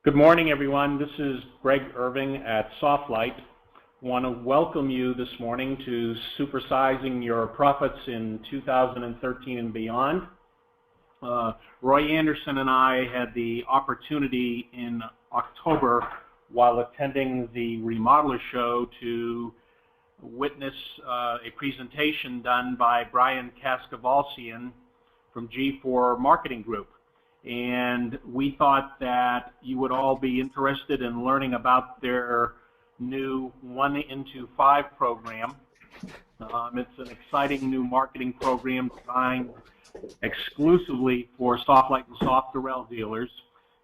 Good morning, everyone. This is Greg Irving at Lite. I want to welcome you this morning to Supersizing Your Profits in 2013 and Beyond. Roy Anderson and I had the opportunity in October, while attending the Remodeler Show, to witness a presentation done by Brian Kaskavalciyan from G4 Marketing Group. And we thought that you would all be interested in learning about their new 1 into 5 program. It's an exciting new marketing program designed exclusively for Lite and Soft Durrell dealers.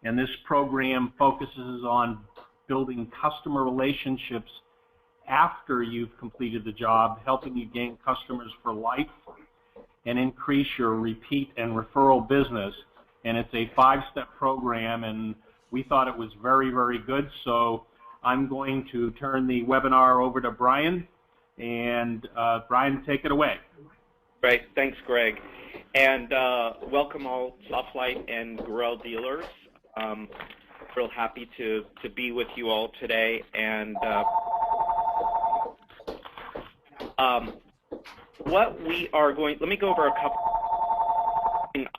And this program focuses on building customer relationships after you've completed the job, helping you gain customers for life and increase your repeat and referral business. And it's a 5-step program, and we thought it was very, very good. So I'm going to turn the webinar over to Brian, and Brian, take it away. Great, thanks, Greg. And welcome all Lite and Durrell dealers. Real happy to be with you all today. And what we are going, let me go over a couple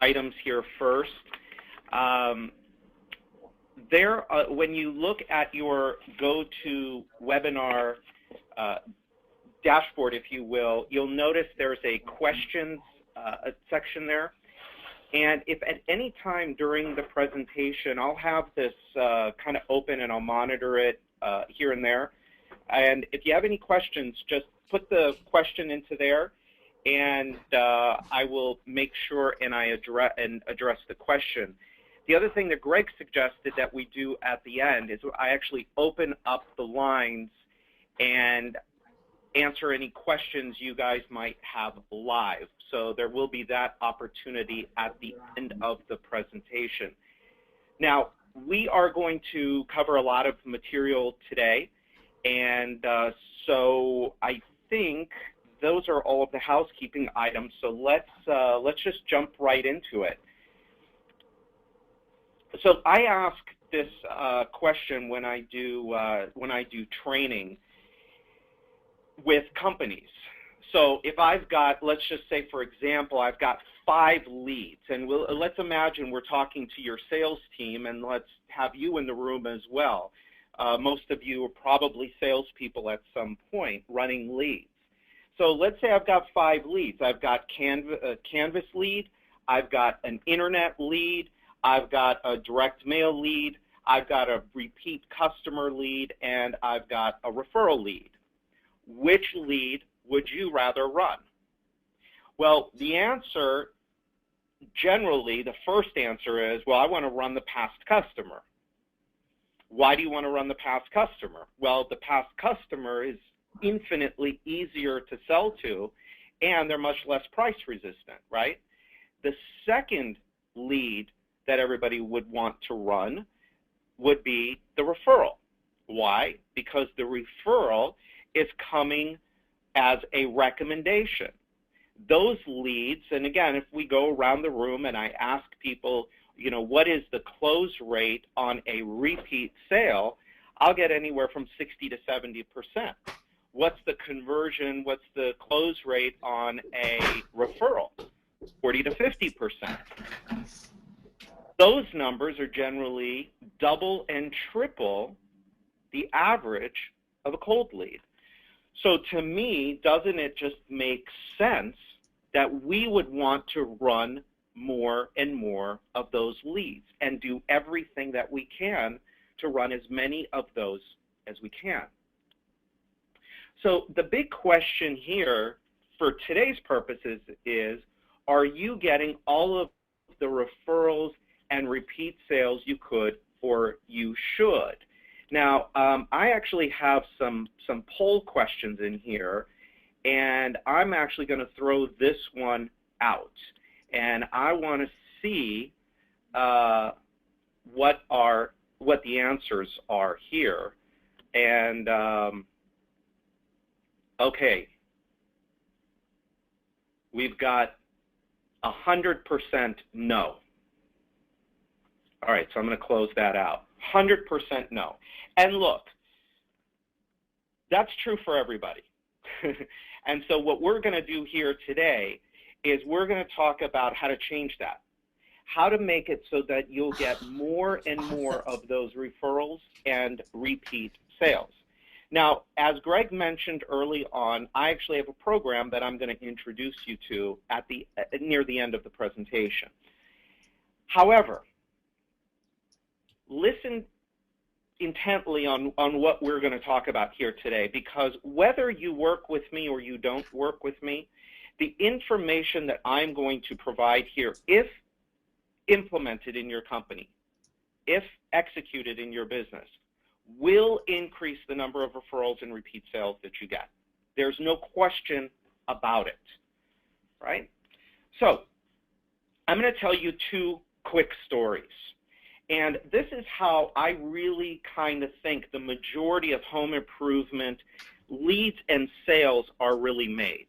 items here first. When you look at your GoToWebinar dashboard, if you will, you'll notice there's a questions section there. And if at any time during the presentation, I'll have this kind of open and I'll monitor it here and there. And if you have any questions, just put the question into there, and I will make sure and I address the question. The other thing that Greg suggested that we do at the end is I actually open up the lines and answer any questions you guys might have live. So there will be that opportunity at the end of the presentation. Now, we are going to cover a lot of material today, and so I think those are all of the housekeeping items. So let's just jump right into it. So I ask this question when I do training with companies. So if I've got, let's just say, for example, I've got 5 leads, and let's imagine we're talking to your sales team, and let's have you in the room as well. Most of you are probably salespeople at some point running leads. So let's say I've got 5 leads. I've got a Canvas lead, I've got an internet lead, I've got a direct mail lead, I've got a repeat customer lead, and I've got a referral lead. Which lead would you rather run? Well, the answer, generally, the first answer is, well, I want to run the past customer. Why do you want to run the past customer? Well, the past customer is infinitely easier to sell to, and they're much less price resistant, right? The second lead that everybody would want to run would be the referral. Why? Because the referral is coming as a recommendation. Those leads, and again, if we go around the room and I ask people, you know, what is the close rate on a repeat sale, I'll get anywhere from 60 to 70%. What's the conversion, what's the close rate on a referral? 40 to 50%. Those numbers are generally double and triple the average of a cold lead. So to me, doesn't it just make sense that we would want to run more and more of those leads and do everything that we can to run as many of those as we can? So the big question here for today's purposes is, are you getting all of the referrals and repeat sales you could or you should? Now, I actually have some poll questions in here, and I'm actually going to throw this one out. And I want to see what the answers are here. And okay, we've got 100% no. All right, so I'm going to close that out. 100% no. And look, that's true for everybody. And so what we're going to do here today is we're going to talk about how to change that, how to make it so that you'll get more and more of those referrals and repeat sales. Now, as Greg mentioned early on, I actually have a program that I'm going to introduce you to at near the end of the presentation. However, listen intently on what we're going to talk about here today, because whether you work with me or you don't work with me, the information that I'm going to provide here, if implemented in your company, if executed in your business, will increase the number of referrals and repeat sales that you get. There's no question about it, right? So I'm going to tell you two quick stories. And this is how I really kind of think the majority of home improvement leads and sales are really made.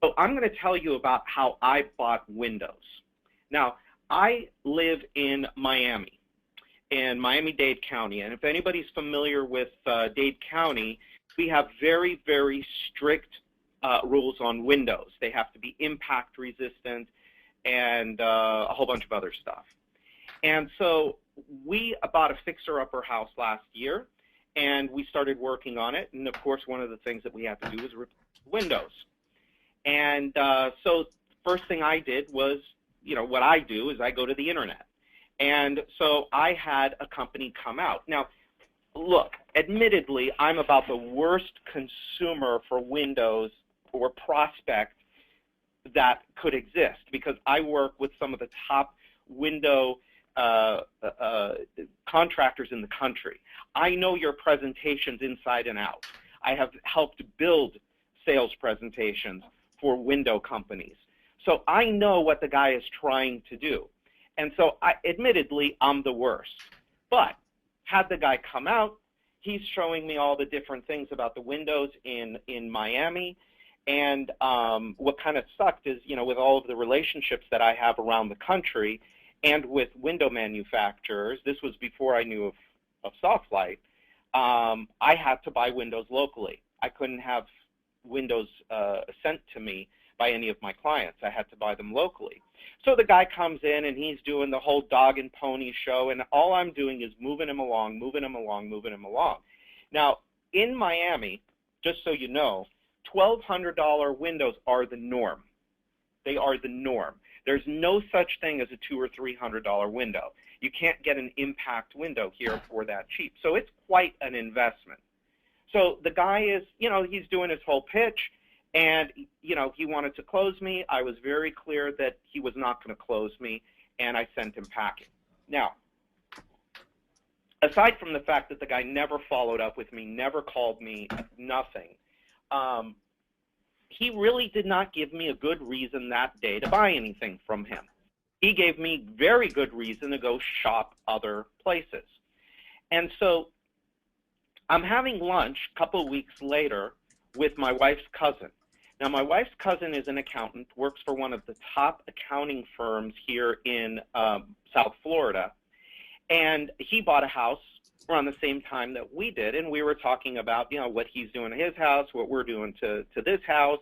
So I'm going to tell you about how I bought windows. Now, I live in Miami, in Miami-Dade County. And if anybody's familiar with Dade County, we have very, very strict rules on windows. They have to be impact resistant and a whole bunch of other stuff. And so we bought a fixer-upper house last year, and we started working on it. And, of course, one of the things that we had to do was replace windows. And so first thing I did was, you know, what I do is I go to the Internet. And so I had a company come out. Now, look, admittedly, I'm about the worst consumer for windows or prospect that could exist, because I work with some of the top window contractors in the country. I know your presentations inside and out. I have helped build sales presentations for window companies. So I know what the guy is trying to do. And so admittedly, I'm the worst. But had the guy come out, he's showing me all the different things about the windows in Miami. And what kind of sucked is, you know, with all of the relationships that I have around the country and with window manufacturers, this was before I knew of Soft Lite, I had to buy windows locally. I couldn't have windows sent to me by any of my clients. I had to buy them locally. So the guy comes in and he's doing the whole dog and pony show, and all I'm doing is moving him along, moving him along, moving him along. Now, in Miami, just so you know, $1,200 windows are the norm. They are the norm. There's no such thing as a $200 or $300 window. You can't get an impact window here for that cheap. So it's quite an investment. So the guy is, you know, he's doing his whole pitch, and, you know, he wanted to close me. I was very clear that he was not going to close me, and I sent him packing. Now, aside from the fact that the guy never followed up with me, never called me, nothing, he really did not give me a good reason that day to buy anything from him. He gave me very good reason to go shop other places. And so I'm having lunch a couple of weeks later with my wife's cousin. Now, my wife's cousin is an accountant, works for one of the top accounting firms here in South Florida, and he bought a house around the same time that we did, and we were talking about, you know, what he's doing to his house, what we're doing to this house,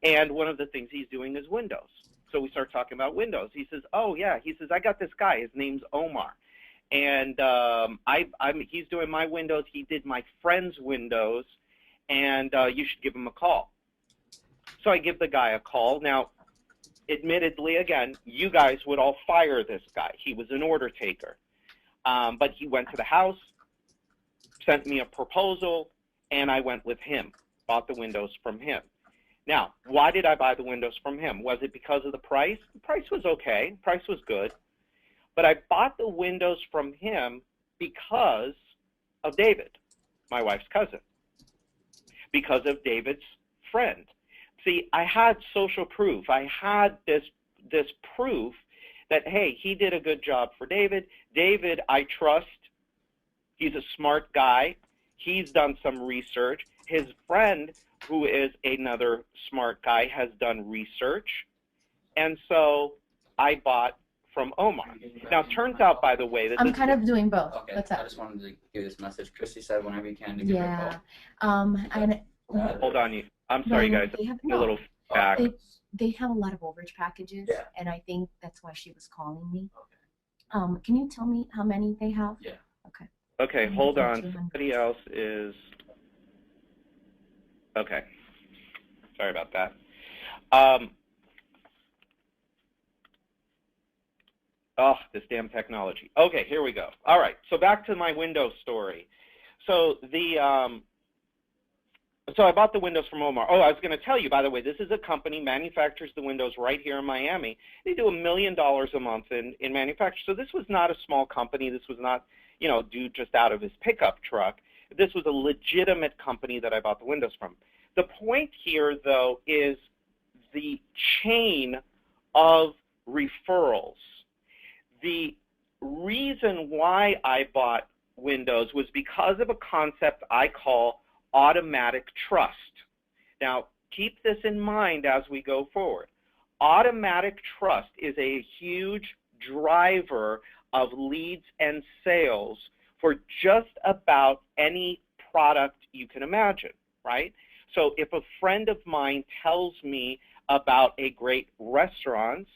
and one of the things he's doing is windows. So we start talking about windows. He says, oh, yeah, he says, I got this guy. His name's Omar, and he's doing my windows. He did my friend's windows, and you should give him a call. So I give the guy a call. Now, admittedly, again, you guys would all fire this guy. He was an order taker. But he went to the house, sent me a proposal, and I went with him, bought the windows from him. Now, why did I buy the windows from him? Was it because of the price? The price was okay. The price was good. But I bought the windows from him because of David, my wife's cousin, because of David's friend. See, I had social proof. I had this proof that, hey, he did a good job for David. David, I trust. He's a smart guy. He's done some research. His friend, who is another smart guy, has done research. And so I bought from Omar. Now, it turns out, by the way, that I'm kind of doing both. Okay, What's up? I just wanted to give this message. Christy said whenever you can to give her a call. And hold on, I'm sorry, guys. They have A little back. They have a lot of overage packages, Yeah. and I think that's why she was calling me. Can you tell me how many they have? Yeah. Okay. Okay, hold on. Somebody else is. Okay. Sorry about that. Oh, this damn technology. Okay, here we go. All right, so back to my Windows story. So so I bought the windows from Omar. Oh, I was going to tell you, by the way, this is a company manufactures the windows right here in Miami. They do $1 million a month in manufacture. So this was not a small company. This was not, you know, dude just out of his pickup truck. This was a legitimate company that I bought the windows from. The point here, though, is the chain of referrals. The reason why I bought windows was because of a concept I call automatic trust. Now, keep this in mind as we go forward. Automatic trust is a huge driver of leads and sales for just about any product you can imagine, right? So if a friend of mine tells me about a great restaurant,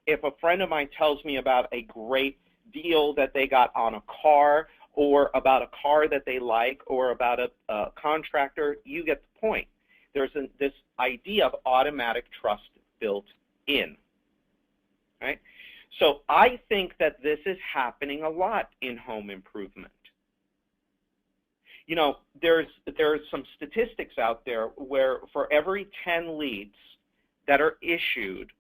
if a friend of mine tells me about a great deal that they got on a car, or about a car that they like, or about a contractor, you get the point. There's this idea of automatic trust built in, right? So I think that this is happening a lot in home improvement. You know, there's some statistics out there where for every 10 leads that are issued,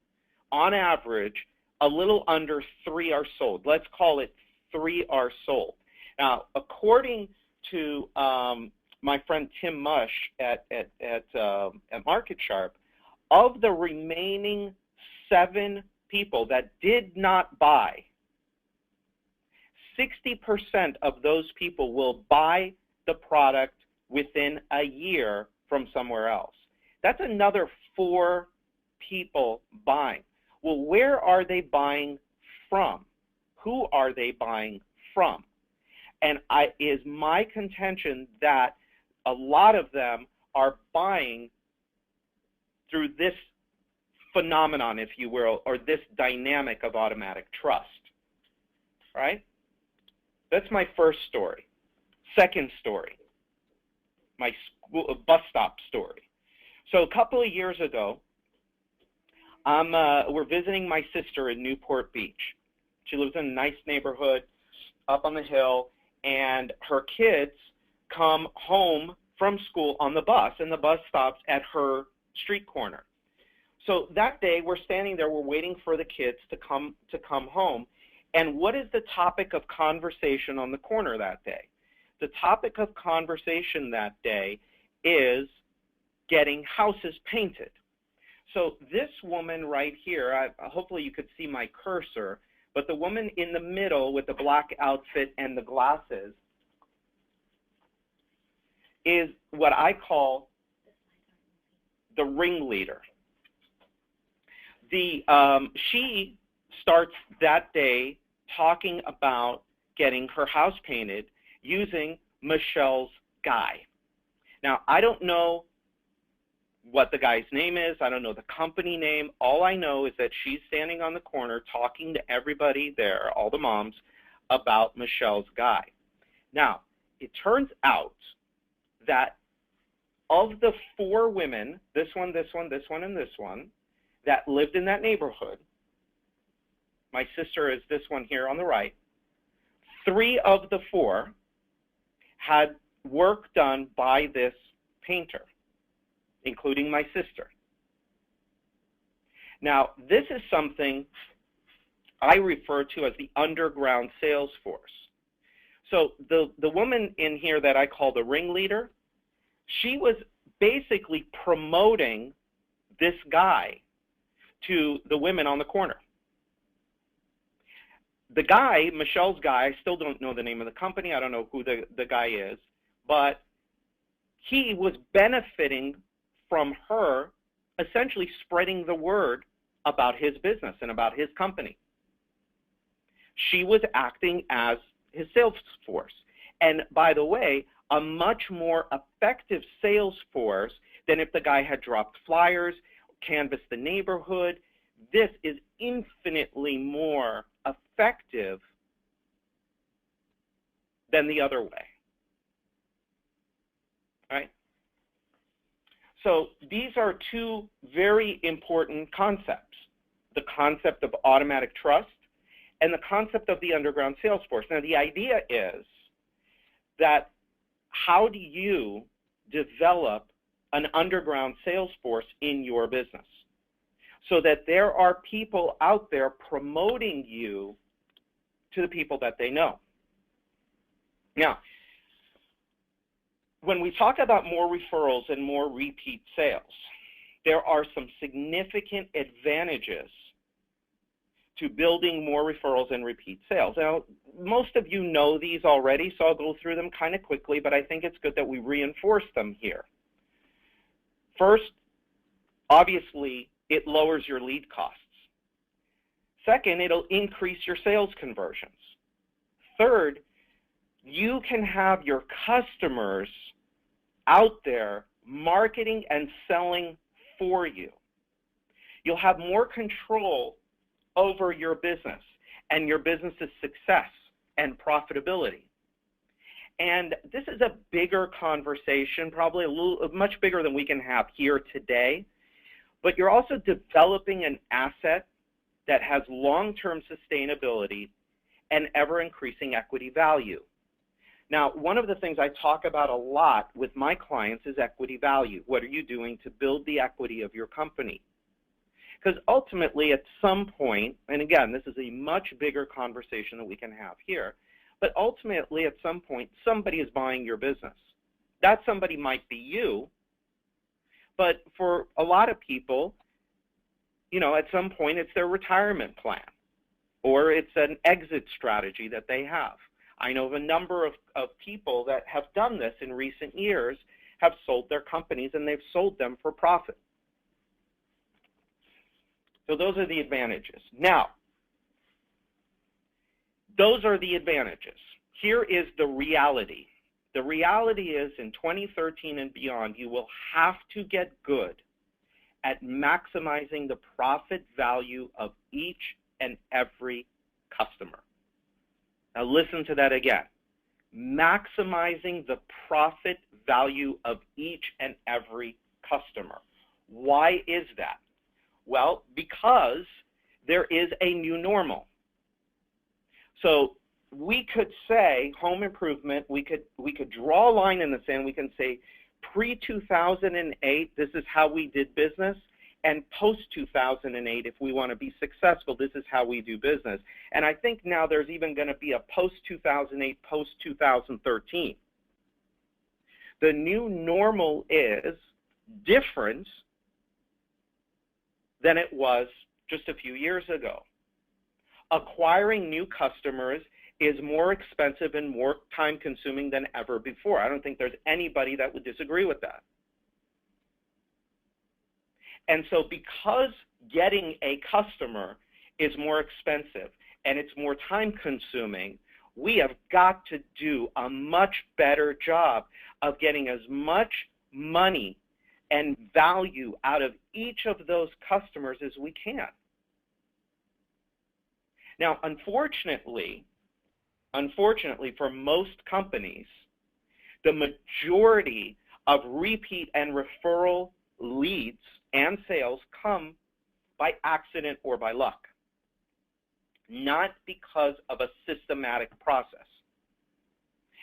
on average, a little under 3 are sold. Let's call it 3 are sold. Now, according to my friend Tim Mush at Market Sharp, of the remaining 7 people that did not buy, 60% of those people will buy the product within a year from somewhere else. That's another 4 people buying. Well, where are they buying from? Who are they buying from? And it is my contention that a lot of them are buying through this phenomenon, if you will, or this dynamic of automatic trust, right? That's my first story. Second story, my bus stop story. So a couple of years ago, we're visiting my sister in Newport Beach. She lives in a nice neighborhood up on the hill, and her kids come home from school on the bus, and the bus stops at her street corner. So that day, we're standing there, we're waiting for the kids to come home, and what is the topic of conversation on the corner that day? The topic of conversation that day is getting houses painted. So this woman right here, hopefully you could see my cursor, but the woman in the middle with the black outfit and the glasses is what I call the ringleader. She starts that day talking about getting her house painted using Michelle's guy. Now, I don't know what the guy's name is. I don't know the company name. All I know is that she's standing on the corner talking to everybody there, all the moms, about Michelle's guy. Now, it turns out that of the 4 women, this one, this one, this one, and this one, that lived in that neighborhood, my sister is this one here on the right, 3 of the 4 had work done by this painter, including my sister. Now, this is something I refer to as the underground sales force. So the woman in here that I call the ringleader, she was basically promoting this guy to the women on the corner. The guy, Michelle's guy, I still don't know the name of the company. I don't know who the guy is, but he was benefiting from her essentially spreading the word about his business and about his company. She was acting as his sales force. And by the way, a much more effective sales force than if the guy had dropped flyers, canvassed the neighborhood. This is infinitely more effective than the other way. Right? So these are two very important concepts: the concept of automatic trust and the concept of the underground sales force. Now, the idea is that how do you develop an underground sales force in your business so that there are people out there promoting you to the people that they know? Now, when we talk about more referrals and more repeat sales, there are some significant advantages to building more referrals and repeat sales. Now, most of you know these already, so I'll go through them kind of quickly, but I think it's good that we reinforce them here. First, obviously, it lowers your lead costs. Second, it'll increase your sales conversions. Third, you can have your customers out there marketing and selling for you. You'll have more control over your business and your business's success and profitability. And this is a bigger conversation, probably much bigger than we can have here today, but you're also developing an asset that has long-term sustainability and ever-increasing equity value. Now, one of the things I talk about a lot with my clients is equity value. What are you doing to build the equity of your company? Because ultimately, at some point, and again, this is a much bigger conversation that we can have here, but ultimately, at some point, somebody is buying your business. That somebody might be you, but for a lot of people, you know, at some point, it's their retirement plan, or it's an exit strategy that they have. I know of a number of people that have done this in recent years, have sold their companies, and they've sold them for profit. So those are the advantages. Now, those are the advantages. Here is the reality. The reality is in 2013 and beyond, you will have to get good at maximizing the profit value of each and every customer. Now listen to that again. Maximizing the profit value of each and every customer. Why is that? Well, because there is a new normal. So we could say home improvement, we could draw a line in the sand, we can say pre-2008, this is how we did business, and post-2008, if we want to be successful, this is how we do business. And I think now there's even going to be a post-2008, post-2013. The new normal is different than it was just a few years ago. Acquiring new customers is more expensive and more time-consuming than ever before. I don't think there's anybody that would disagree with that. And so because getting a customer is more expensive and it's more time-consuming, we have got to do a much better job of getting as much money and value out of each of those customers as we can. Now, unfortunately, for most companies, the majority of repeat and referral leads and sales come by accident or by luck, not because of a systematic process.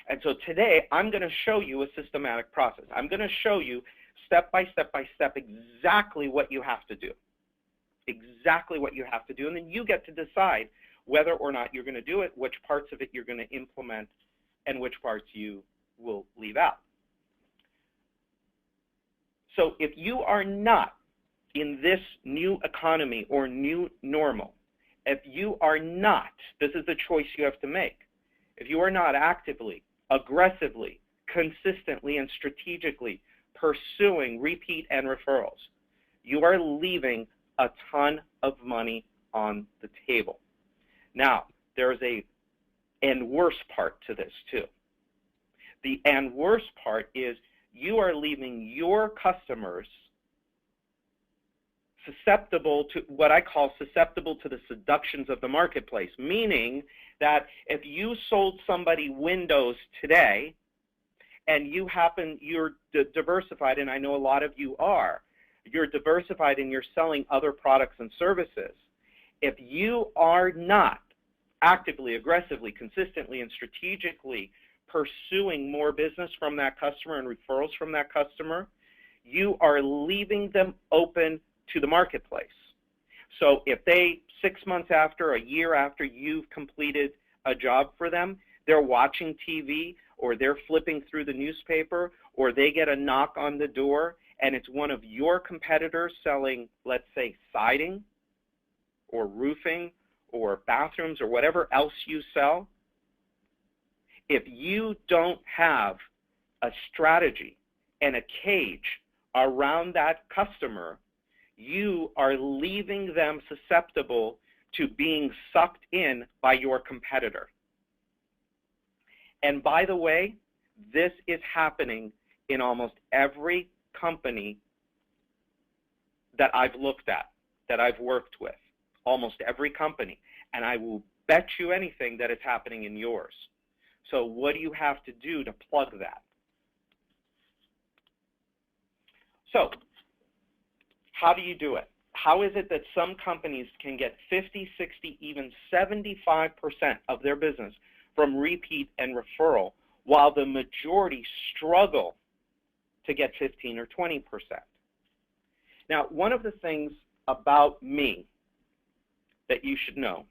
And so today, I'm going to show you a systematic process. I'm going to show you step by step by step exactly what you have to do. Exactly what you have to do. And then you get to decide whether or not you're going to do it, which parts of it you're going to implement, and which parts you will leave out. So if you are not in this new economy or new normal, if you are not, this is the choice you have to make. If you are not actively, aggressively, consistently, and strategically pursuing repeat and referrals, you are leaving a ton of money on the table. Now, there's a and worse part to this too. The and worse part is you are leaving your customers susceptible to what I call susceptible to the seductions of the marketplace, meaning that if you sold somebody Windows today and you're diversified, and I know a lot of you are, you're diversified and you're selling other products and services, if you are not actively, aggressively, consistently, and strategically pursuing more business from that customer and referrals from that customer, you are leaving them open to the marketplace. So if they, 6 months after, a year after you've completed a job for them, they're watching TV or they're flipping through the newspaper or they get a knock on the door and it's one of your competitors selling, let's say, siding or roofing or bathrooms or whatever else you sell, if you don't have a strategy and a cage around that customer, you are leaving them susceptible to being sucked in by your competitor. And by the way, this is happening in almost every company that I've looked at, that I've worked with, almost every company. And I will bet you anything that it's happening in yours. So what do you have to do to plug that? So how do you do it? How is it that some companies can get 50, 60, even 75% of their business from repeat and referral, while the majority struggle to get 15 or 20%? Now, one of the things about me that you should know,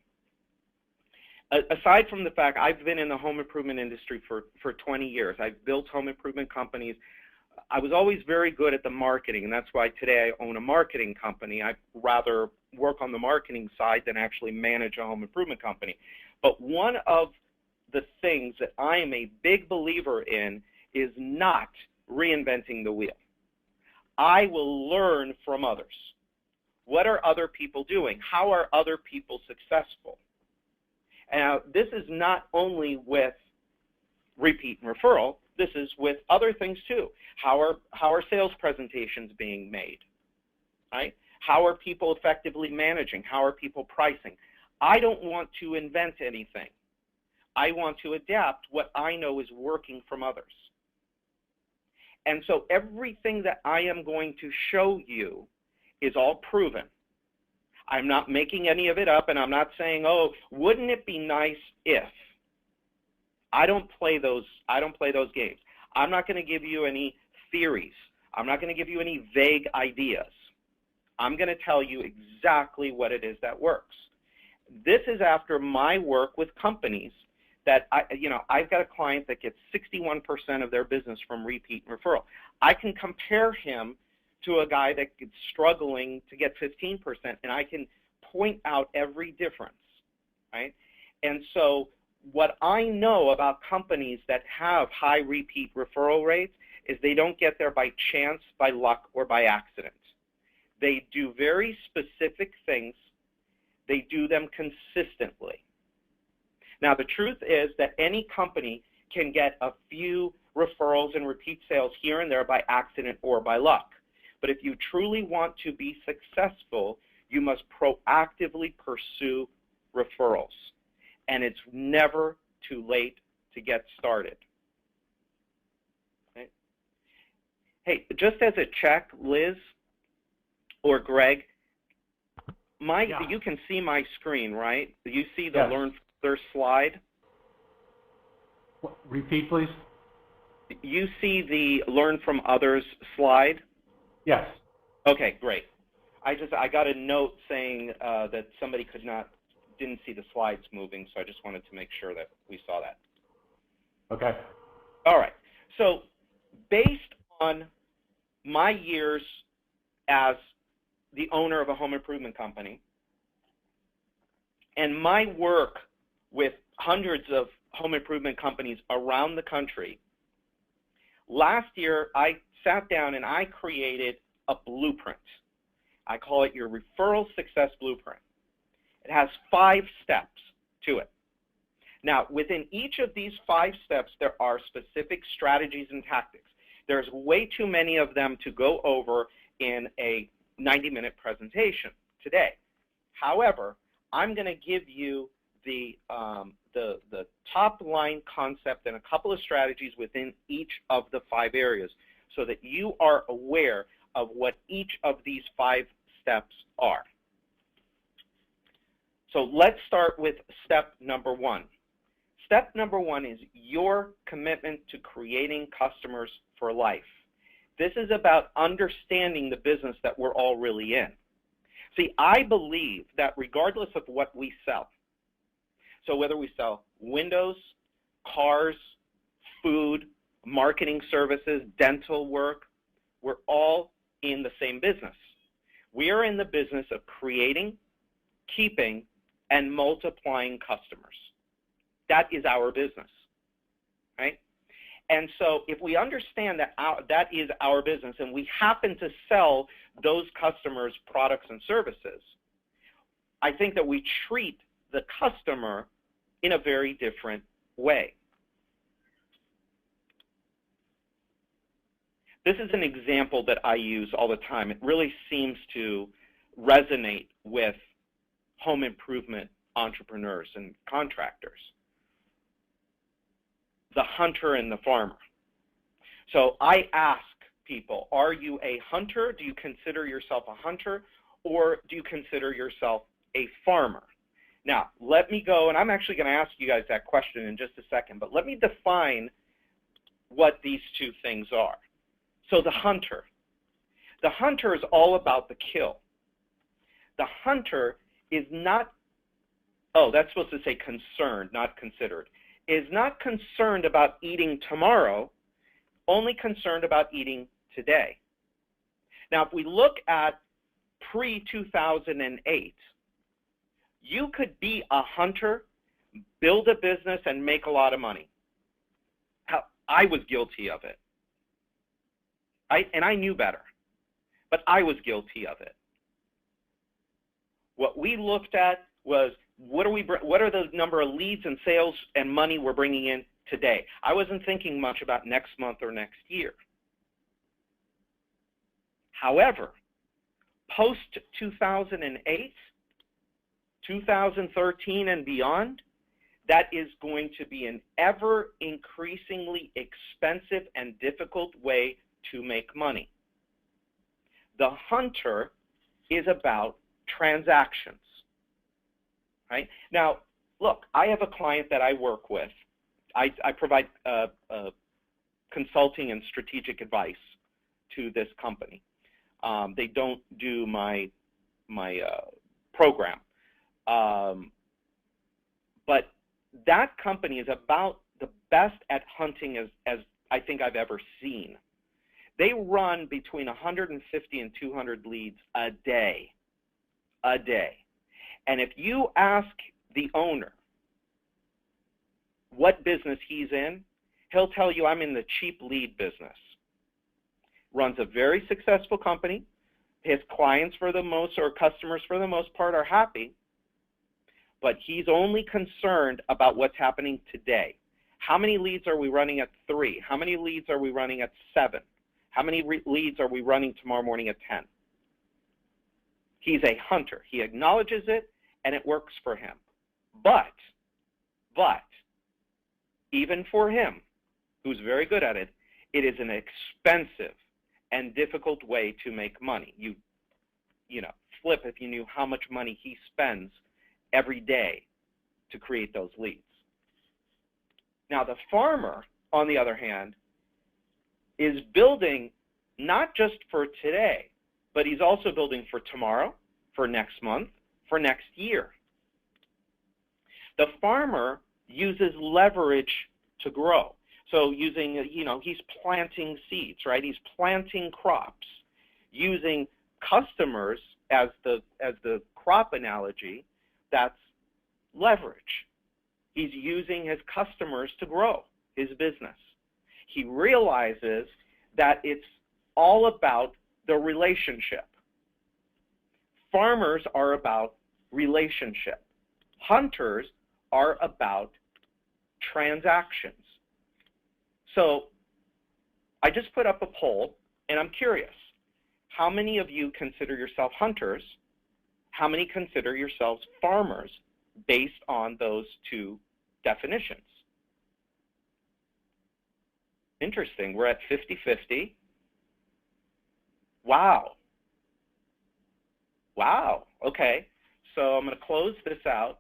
aside from the fact I've been in the home improvement industry for 20 years, I've built home improvement companies. I was always very good at the marketing, and that's why today I own a marketing company. I'd rather work on the marketing side than actually manage a home improvement company. But one of the things that I am a big believer in is not reinventing the wheel. I will learn from others. What are other people doing? How are other people successful? Now, this is not only with repeat and referral, this is with other things too. How are sales presentations being made? Right? How are people effectively managing? How are people pricing? I don't want to invent anything. I want to adapt what I know is working from others. And so everything that I am going to show you is all proven. I'm not making any of it up, and I'm not saying, oh, wouldn't it be nice if? I don't play those games. I'm not going to give you any theories. I'm not going to give you any vague ideas. I'm going to tell you exactly what it is that works. This is after my work with companies that I've got a client that gets 61% of their business from repeat and referral. I can compare him to a guy that is struggling to get 15%, and I can point out every difference, right? And so what I know about companies that have high repeat referral rates is they don't get there by chance, by luck, or by accident. They do very specific things. They do them consistently. Now, the truth is that any company can get a few referrals and repeat sales here and there by accident or by luck. But if you truly want to be successful, you must proactively pursue referrals. And it's never too late to get started. Okay. Hey, just as a check, Liz or Greg, you can see my screen, right? You see the Learn from Others slide? Repeat, please. You see the Learn from Others slide? Yes. Okay, great. I got a note saying that somebody didn't see the slides moving, so I just wanted to make sure that we saw that. Okay. All right. So based on my years as the owner of a home improvement company and my work with hundreds of home improvement companies around the country, last year I sat down and I created a blueprint. I call it your referral success blueprint. It has 5 steps to it. Now, within each of these 5 steps, there are specific strategies and tactics. There's way too many of them to go over in a 90-minute presentation today. However, I'm going to give you the top line concept and a couple of strategies within each of the 5 areas so that you are aware of what each of these 5 steps are. So let's start with step number 1. Step number 1 is your commitment to creating customers for life. This is about understanding the business that we're all really in. See, I believe that regardless of what we sell, so whether we sell windows, cars, food, marketing services, dental work, we're all in the same business. We are in the business of creating, keeping, and multiplying customers. That is our business, right? And so if we understand that that is our business and we happen to sell those customers products and services, I think that we treat the customer in a very different way. This is an example that I use all the time. It really seems to resonate with home improvement entrepreneurs and contractors. The hunter and the farmer. So I ask people, are you a hunter? Do you consider yourself a hunter? Or do you consider yourself a farmer? Now, let me go, and I'm actually going to ask you guys that question in just a second, but let me define what these two things are. So the hunter. The hunter is all about the kill. The hunter is not, oh, that's supposed to say concerned, not considered, is not concerned about eating tomorrow, only concerned about eating today. Now, if we look at pre-2008, you could be a hunter, build a business, and make a lot of money. I was guilty of it. And I knew better, but I was guilty of it. What we looked at was what are the number of leads and sales and money we're bringing in today. I wasn't thinking much about next month or next year. However, post-2008, 2013 and beyond, that is going to be an ever increasingly expensive and difficult way to make money. The hunter is about transactions, right? Now, look, I have a client that I work with. I provide consulting and strategic advice to this company. They don't do my program. But that company is about the best at hunting as I think I've ever seen. They run between 150 and 200 leads a day. And if you ask the owner what business he's in, he'll tell you, I'm in the cheap lead business. Runs a very successful company. His clients for the most, or customers for the most part, are happy. But he's only concerned about what's happening today. How many leads are we running at 3? How many leads are we running at 7? How many leads are we running tomorrow morning at 10? He's a hunter. He acknowledges it, and it works for him. But, even for him, who's very good at it, it is an expensive and difficult way to make money. You know, flip if you knew how much money he spends every day to create those leads. Now, the farmer, on the other hand, is building not just for today, but he's also building for tomorrow, for next month, for next year. The farmer uses leverage to grow. So using, you know, he's planting seeds, right? He's planting crops, using customers as the crop analogy. That's leverage. He's using his customers to grow his business. He realizes that it's all about the relationship. Farmers are about relationship. Hunters are about transactions. So I just put up a poll, and I'm curious. How many of you consider yourself hunters? How many consider yourselves farmers based on those two definitions? Interesting. We're at 50-50. Wow. Wow. Okay. So I'm going to close this out.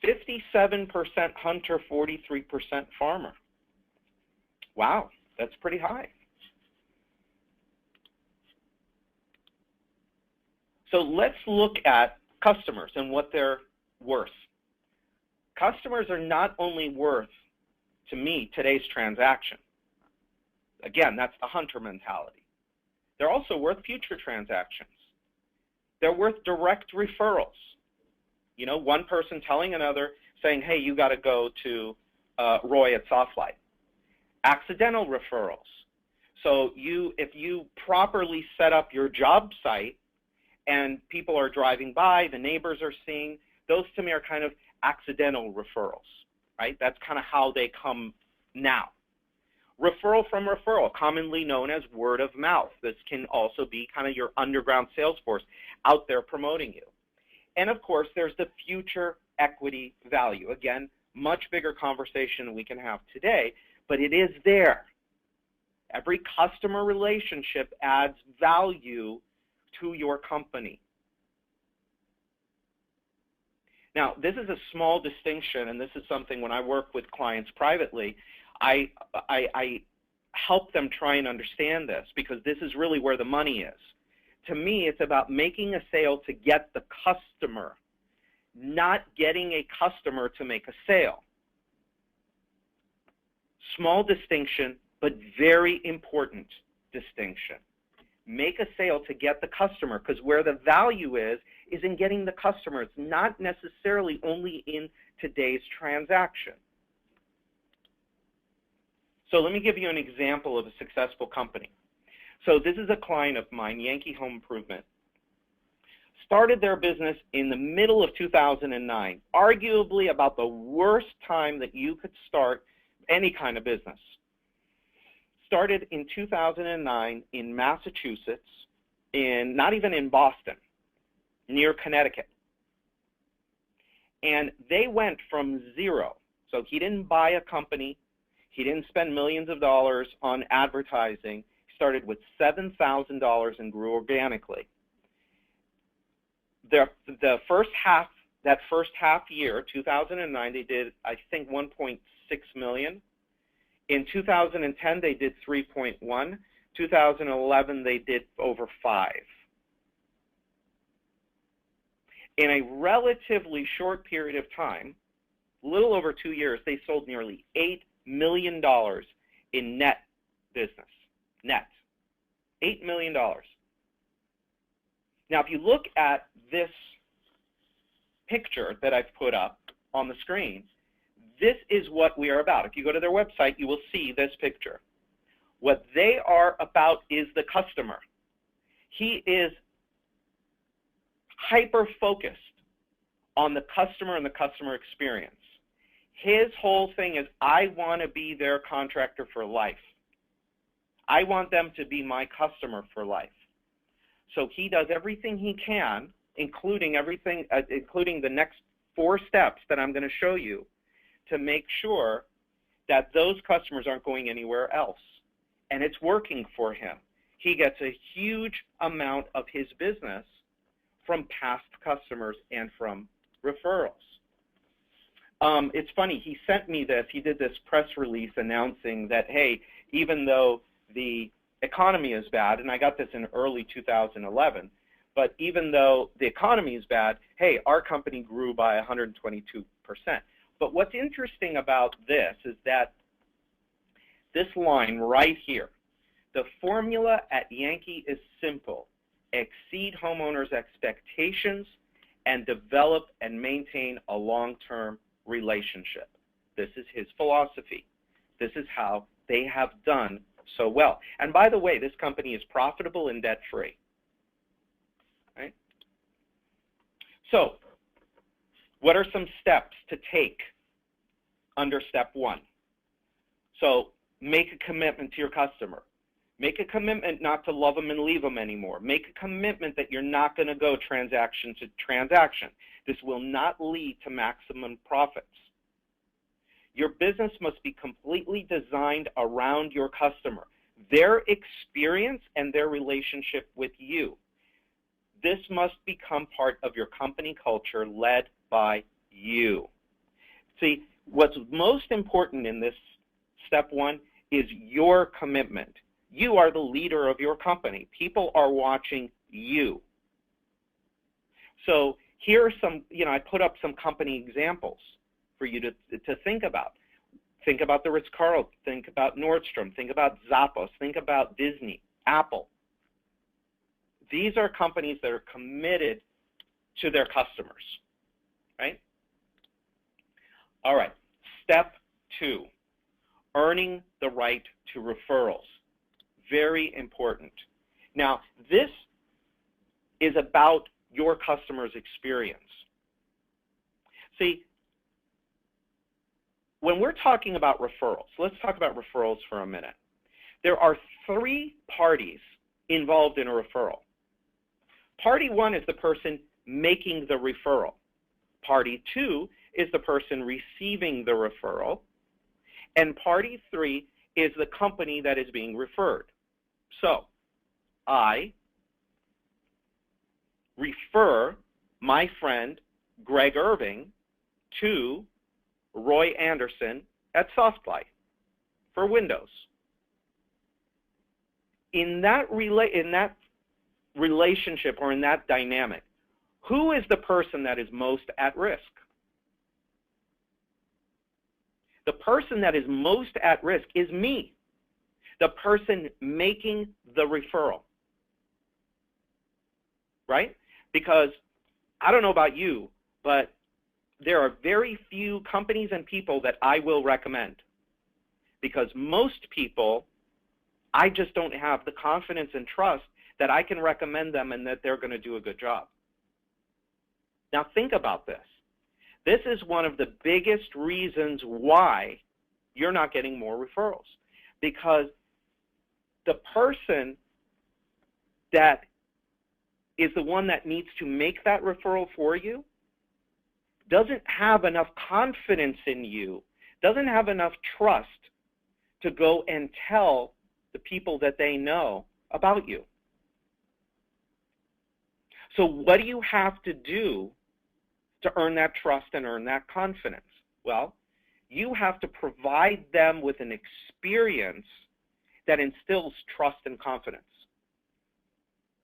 57% hunter, 43% farmer. Wow, that's pretty high. So let's look at customers and what they're worth. Customers are not only worth, to me, today's transaction. Again, that's the hunter mentality. They're also worth future transactions. They're worth direct referrals. You know, one person telling another, saying, hey, you got to go to Roy at SoftLite. Accidental referrals. So if you properly set up your job site and people are driving by, the neighbors are seeing, those to me are kind of accidental referrals, right? That's kind of how they come now. Referral from referral, commonly known as word of mouth. This can also be kind of your underground sales force out there promoting you. And of course, there's the future equity value. Again, much bigger conversation we can have today, but it is there. Every customer relationship adds value to your company. Now, this is a small distinction, and this is something when I work with clients privately, I help them try and understand this, because this is really where the money is. To me, it's about making a sale to get the customer, not getting a customer to make a sale. Small distinction, but very important distinction. Make a sale to get the customer, because where the value is in getting the customer. It's not necessarily only in today's transaction. So let me give you an example of a successful company. So this is a client of mine, Yankee Home Improvement. Started their business in the middle of 2009, arguably about the worst time that you could start any kind of business. Started in 2009 in Massachusetts, not even in Boston, near Connecticut. And they went from zero. So he didn't buy a company. He didn't spend millions of dollars on advertising. He started with $7,000 and grew organically. The first half, that first half year, 2009, they did, I think, 1.6 million. In 2010, they did 3.1. 2011, they did over 5. In a relatively short period of time, a little over 2 years, they sold nearly $8 million in net business. Net. $8 million. Now, if you look at this picture that I've put up on the screen, this is what we are about. If you go to their website, you will see this picture. What they are about is the customer. He is hyper-focused on the customer and the customer experience. His whole thing is, I want to be their contractor for life. I want them to be my customer for life. So he does everything he can, including the next 4 steps that I'm going to show you, to make sure that those customers aren't going anywhere else. And it's working for him. He gets a huge amount of his business from past customers and from referrals. It's funny, he sent me this. He did this press release announcing that, hey, even though the economy is bad, and I got this in early 2011, but even though the economy is bad, hey, our company grew by 122%. But what's interesting about this is that this line right here, the formula at Yankee is simple. Exceed homeowners' expectations and develop and maintain a long-term relationship. This is his philosophy. This is how they have done so well. And by the way, this company is profitable and debt-free. Right? So What are some steps to take under step 1? So make a commitment to your customer. Make a commitment not to love them and leave them anymore. Make a commitment that you're not going to go transaction to transaction. This will not lead to maximum profits. Your business must be completely designed around your customer, their experience and their relationship with you. This must become part of your company culture led by you. See, what's most important in this step 1 is your commitment. You are the leader of your company. People are watching you. So here are some, I put up some company examples for you to think about. Think about the Ritz-Carlton, think about Nordstrom, think about Zappos, think about Disney, Apple. These are companies that are committed to their customers, right? All right, step 2, earning the right to referrals. Very important. Now, this is about your customer's experience. See, when we're talking about referrals, let's talk about referrals for a minute. There are 3 parties involved in a referral. Party 1 is the person making the referral. Party 2 is the person receiving the referral. And party 3 is the company that is being referred. So, I refer my friend Greg Irving to Roy Anderson at Lite for Windows. In that relationship or in that dynamic, who is the person that is most at risk? The person that is most at risk is me, the person making the referral, right? Because I don't know about you, but there are very few companies and people that I will recommend, because most people, I just don't have the confidence and trust that I can recommend them and that they're going to do a good job. Now think about this. This is one of the biggest reasons why you're not getting more referrals, because the person that is the one that needs to make that referral for you doesn't have enough confidence in you, doesn't have enough trust to go and tell the people that they know about you. So what do you have to do to earn that trust and earn that confidence? Well, you have to provide them with an experience that instills trust and confidence.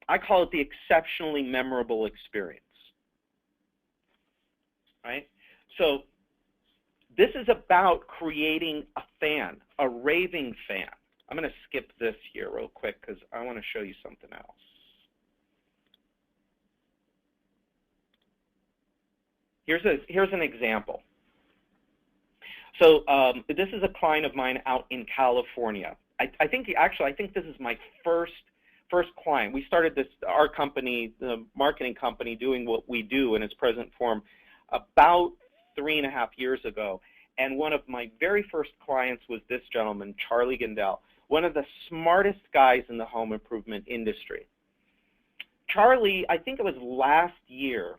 I call it the exceptionally memorable experience, right? So this is about creating a fan, a raving fan. I'm going to skip this here real quick because I want to show you something else. Here's an example. So this is a client of mine out in California. I think this is my first client. We started our company, the marketing company, doing what we do in its present form about 3.5 years ago. And one of my very first clients was this gentleman, Charlie Gindel, one of the smartest guys in the home improvement industry. Charlie, I think it was last year,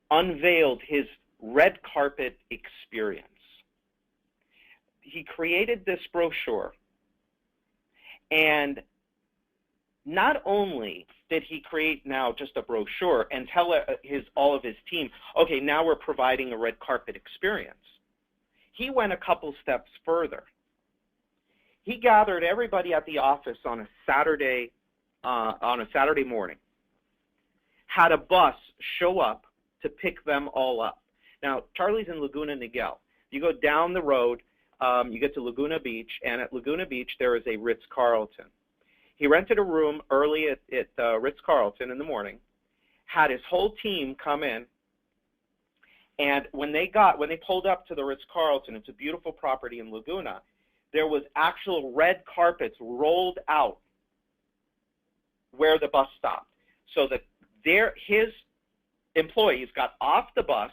unveiled his red carpet experience. He created this brochure, and not only did he create now just a brochure and tell all of his team, okay, now we're providing a red carpet experience. He went a couple steps further. He gathered everybody at the office on a Saturday morning, had a bus show up to pick them all up. Now, Charlie's in Laguna Niguel. You go down the road, you get to Laguna Beach, and at Laguna Beach there is a Ritz-Carlton. He rented a room early at Ritz-Carlton in the morning, had his whole team come in, and when they pulled up to the Ritz-Carlton, it's a beautiful property in Laguna, there was actual red carpets rolled out where the bus stopped, so that his employees got off the bus,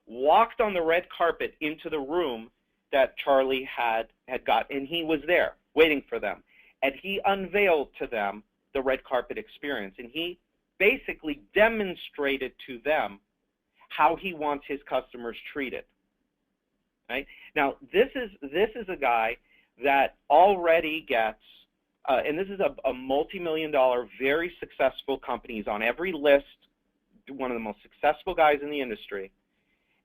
walked on the red carpet into the room that Charlie had got, and he was there waiting for them. And he unveiled to them the red carpet experience, and he basically demonstrated to them how he wants his customers treated. Right? Now, this is a guy that already gets, and this is a multi-million-dollar, very successful company. He's on every list, one of the most successful guys in the industry,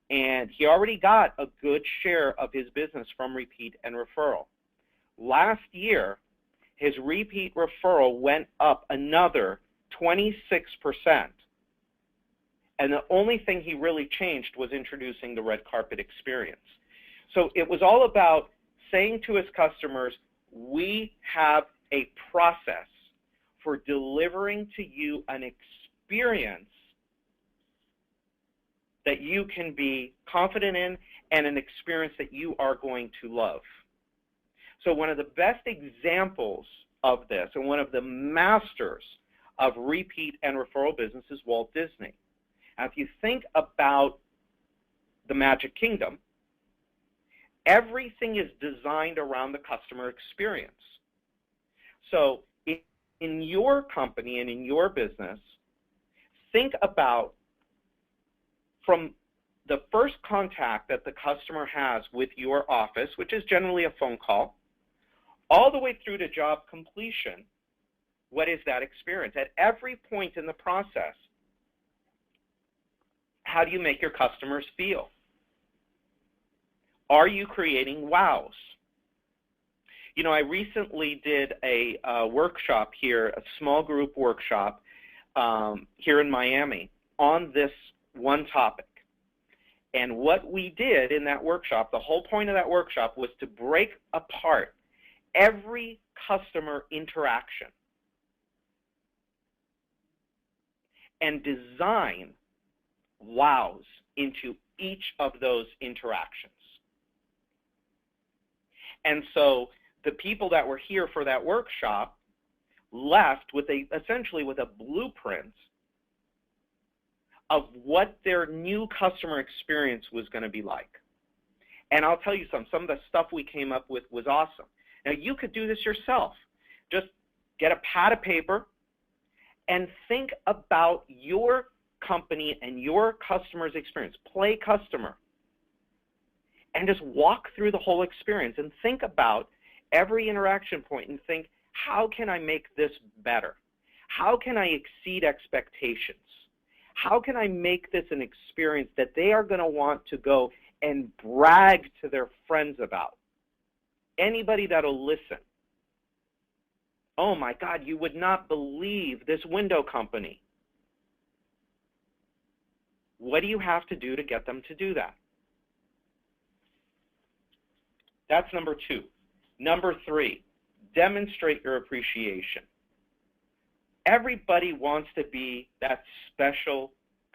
and he already got a good share of his business from repeat and referral. Last year, his repeat referral went up another 26%, and the only thing he really changed was introducing the red carpet experience. So it was all about saying to his customers, we have a process for delivering to you an experience that you can be confident in and an experience that you are going to love. So one of the best examples of this, and one of the masters of repeat and referral business, is Walt Disney. Now, if you think about the Magic Kingdom, everything is designed around the customer experience. So in your company and in your business, think about from the first contact that the customer has with your office, which is generally a phone call, all the way through to job completion. What is that experience? At every point in the process, how do you make your customers feel? Are you creating wows? You know, I recently did a workshop here, a small group workshop here in Miami on this one topic. And what we did in that workshop, the whole point of that workshop was to break apart every customer interaction and design wows into each of those interactions. And so the people that were here for that workshop left with essentially with a blueprint of what their new customer experience was going to be like. And I'll tell you some of the stuff we came up with was awesome. Now, you could do this yourself. Just get a pad of paper and think about your company and your customer's experience. Play customer. And just walk through the whole experience and think about every interaction point and think, how can I make this better? How can I exceed expectations? How can I make this an experience that they are going to want to go and brag to their friends about? Anybody that'll listen. Oh my God, you would not believe this window company. What do you have to do to get them to do that? That's number 2. Number 3, demonstrate your appreciation. Everybody wants to be that special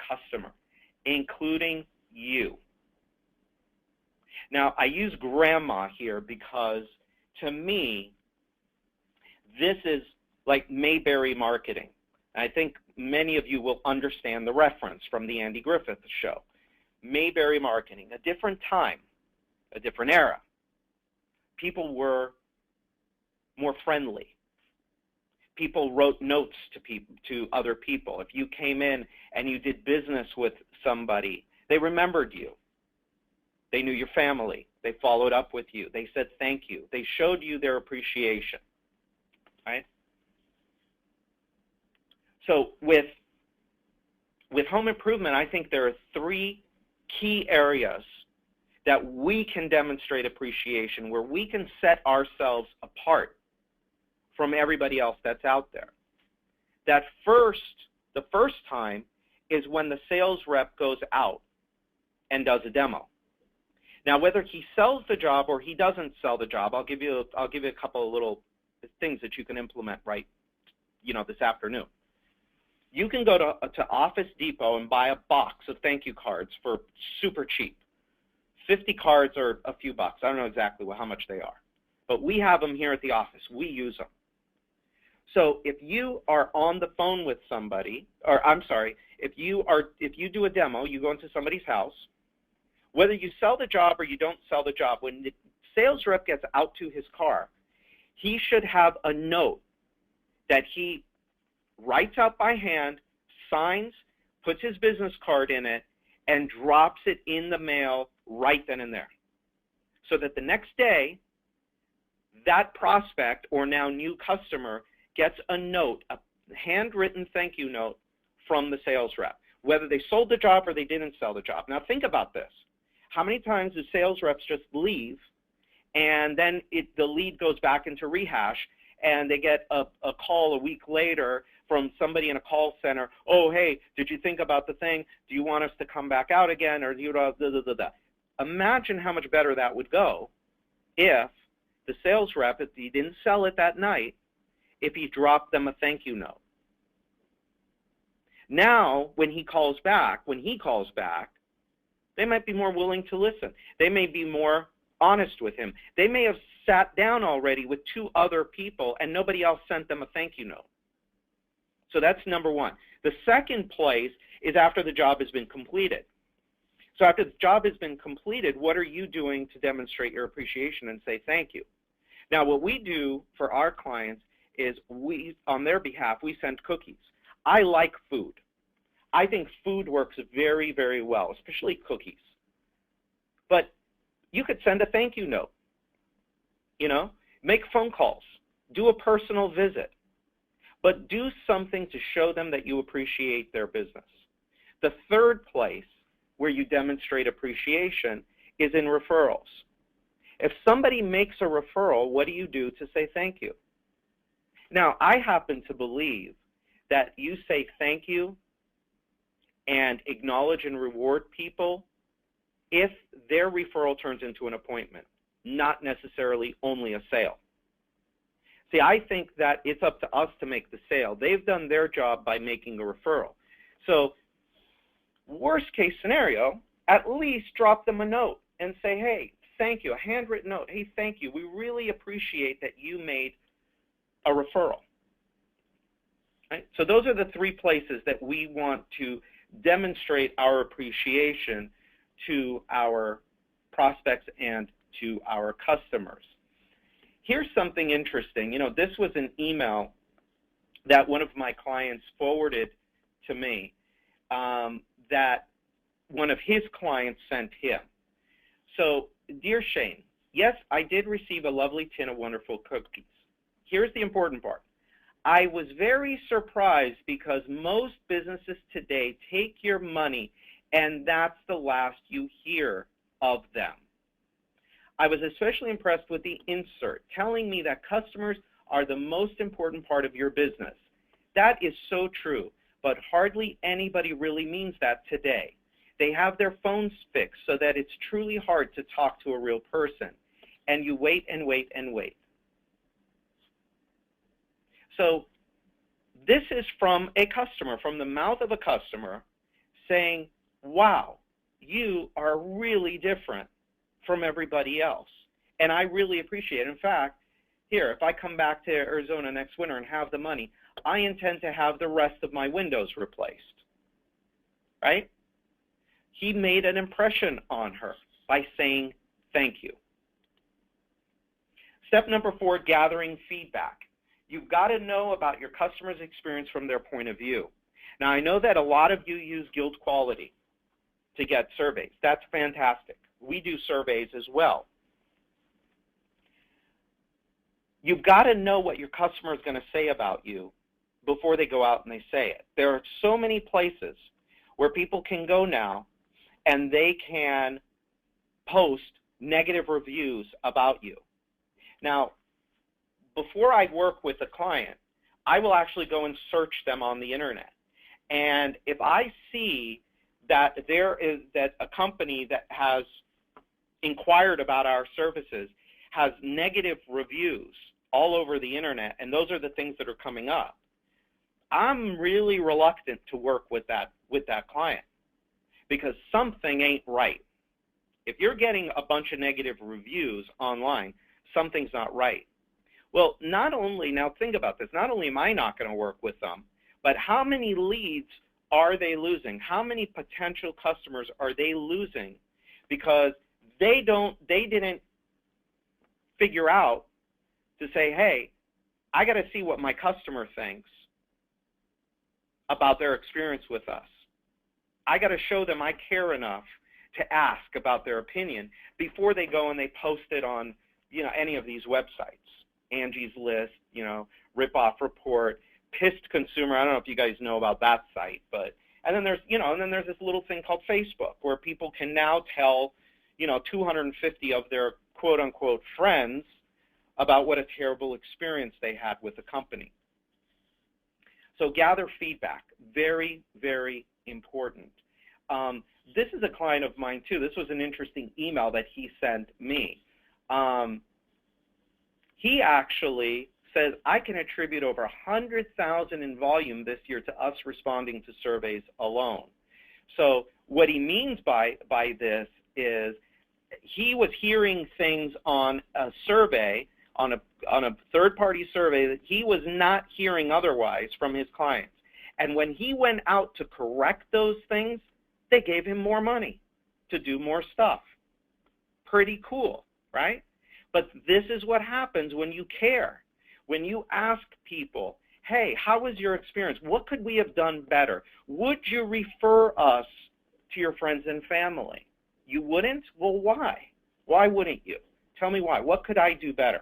customer, including you. Now, I use grandma here because, to me, this is like Mayberry marketing. I think many of you will understand the reference from the Andy Griffith Show. Mayberry marketing, a different time, a different era. People were more friendly. People wrote notes to other people. If you came in and you did business with somebody, they remembered you. They knew your family. They followed up with you. They said thank you. They showed you their appreciation. Right? So with home improvement, I think there are 3 key areas that we can demonstrate appreciation, where we can set ourselves apart from everybody else that's out there. The first time is when the sales rep goes out and does a demo. Now, whether he sells the job or he doesn't sell the job, I'll give you a couple of little things that you can implement right, this afternoon. You can go to Office Depot and buy a box of thank you cards for super cheap. 50 cards are a few bucks. I don't know exactly how much they are. But we have them here at the office. We use them. So if you are on the phone with somebody, if you do a demo, you go into somebody's house, whether you sell the job or you don't sell the job, when the sales rep gets out to his car, he should have a note that he writes out by hand, signs, puts his business card in it, and drops it in the mail right then and there. So that the next day, that prospect or now new customer gets a note, a handwritten thank you note from the sales rep, whether they sold the job or they didn't sell the job. Now think about this. How many times do sales reps just leave and then the lead goes back into rehash and they get a call a week later from somebody in a call center, oh, hey, did you think about the thing? Do you want us to come back out again? Or Imagine how much better that would go if the sales rep, if he didn't sell it that night, if he dropped them a thank you note. Now, when he calls back, they might be more willing to listen. They may be more honest with him. They may have sat down already with 2 other people and nobody else sent them a thank you note. So that's number one. The second place is after the job has been completed. So after the job has been completed, what are you doing to demonstrate your appreciation and say thank you? Now, what we do for our clients is on their behalf, we send cookies. I like food. I think food works very, very well, especially cookies. But you could send a thank you note, make phone calls, do a personal visit, but do something to show them that you appreciate their business. The third place where you demonstrate appreciation is in referrals. If somebody makes a referral, what do you do to say thank you? Now, I happen to believe that you say thank you and acknowledge and reward people if their referral turns into an appointment, not necessarily only a sale. See, I think that it's up to us to make the sale. They've done their job by making a referral. So, worst case scenario, at least drop them a note and say, hey, thank you, a handwritten note. Hey, thank you. We really appreciate that you made a referral. Right? So those are the 3 places that we want to demonstrate our appreciation to our prospects and to our customers. Here's something interesting. This was an email that one of my clients forwarded to me that one of his clients sent him. So, dear Shane, yes, I did receive a lovely tin of wonderful cookies. Here's the important part. I was very surprised because most businesses today take your money and that's the last you hear of them. I was especially impressed with the insert telling me that customers are the most important part of your business. That is so true, but hardly anybody really means that today. They have their phones fixed so that it's truly hard to talk to a real person, and you wait and wait and wait. So this is from a customer, from the mouth of a customer saying, wow, you are really different from everybody else, and I really appreciate it. In fact, here, if I come back to Arizona next winter and have the money, I intend to have the rest of my windows replaced, right? He made an impression on her by saying thank you. Step number 4, gathering feedback. You've got to know about your customer's experience from their point of view. Now, I know that a lot of you use Guild Quality to get surveys. That's fantastic. We do surveys as well. You've got to know what your customer is going to say about you before they go out and they say it. There are so many places where people can go now and they can post negative reviews about you. Now, before I work with a client, I will actually go and search them on the internet. And if I see that that a company that has inquired about our services has negative reviews all over the internet, and those are the things that are coming up, I'm really reluctant to work with that client because something ain't right. If you're getting a bunch of negative reviews online, something's not right. Well, now think about this, not only am I not going to work with them, but how many leads are they losing? How many potential customers are they losing because they didn't figure out to say, hey, I got to see what my customer thinks about their experience with us. I got to show them I care enough to ask about their opinion before they go and they post it on, any of these websites. Angie's List, Rip-Off Report, Pissed Consumer. I don't know if you guys know about that site, and then there's this little thing called Facebook where people can now tell, 250 of their quote-unquote friends about what a terrible experience they had with the company. So gather feedback, very, very important. This is a client of mine too. This was an interesting email that he sent me. He actually says, I can attribute over 100,000 in volume this year to us responding to surveys alone. So what he means by this is he was hearing things on a survey, on a third-party survey that he was not hearing otherwise from his clients. And when he went out to correct those things, they gave him more money to do more stuff. Pretty cool, right? But this is what happens when you care. When you ask people, hey, how was your experience? What could we have done better? Would you refer us to your friends and family? You wouldn't? Well, why? Why wouldn't you? Tell me why. What could I do better?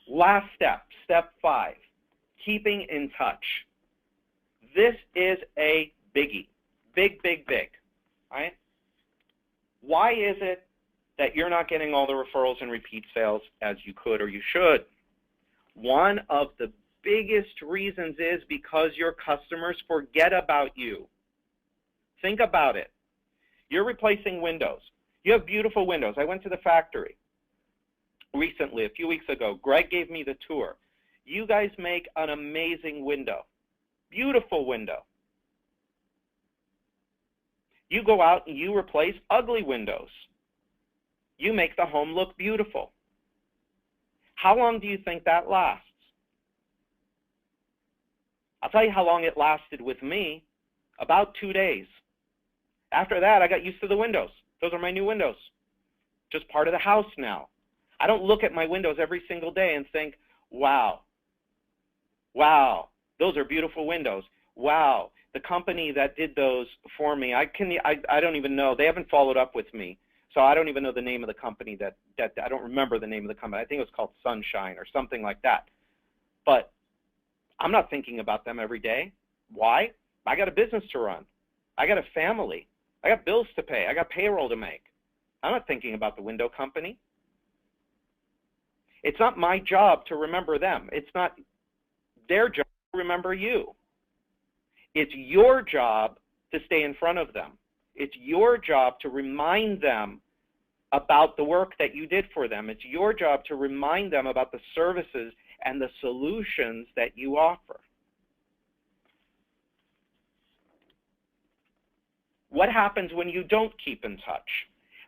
Last step, step 5, keeping in touch. This is a biggie. Big, big, big, right? Why is it that you're not getting all the referrals and repeat sales as you could or you should? One of the biggest reasons is because your customers forget about you. Think about it. You're replacing windows. You have beautiful windows. I went to the factory recently, a few weeks ago. Greg gave me the tour. You guys make an amazing window. Beautiful window. You go out and you replace ugly windows. You make the home look beautiful. How long do you think that lasts? I'll tell you how long it lasted with me. About 2 days. After that, I got used to the windows. Those are my new windows. Just part of the house now. I don't look at my windows every single day and think, wow, those are beautiful windows. Wow, the company that did those for me, I don't even know. They haven't followed up with me. So I don't even know the name of the company that I don't remember the name of the company. I think it was called Sunshine or something like that. But I'm not thinking about them every day. Why? I got a business to run. I got a family. I got bills to pay. I got payroll to make. I'm not thinking about the window company. It's not my job to remember them. It's not their job to remember you. It's your job to stay in front of them. It's your job to remind them about the work that you did for them. It's your job to remind them about the services and the solutions that you offer. What happens when you don't keep in touch?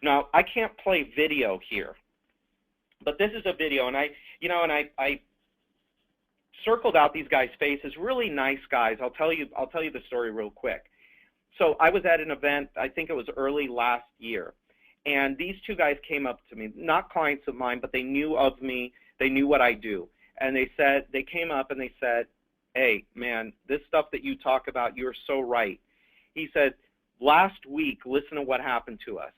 Now, I can't play video here, but this is a video, and I circled out these guys' faces, really nice guys. I'll tell you the story real quick. So I was at an event, I think it was early last year, and these two guys came up to me, not clients of mine, but they knew of me, they knew what I do, and they came up and they said, hey, man, this stuff that you talk about, you're so right. He said, last week, listen to what happened to us.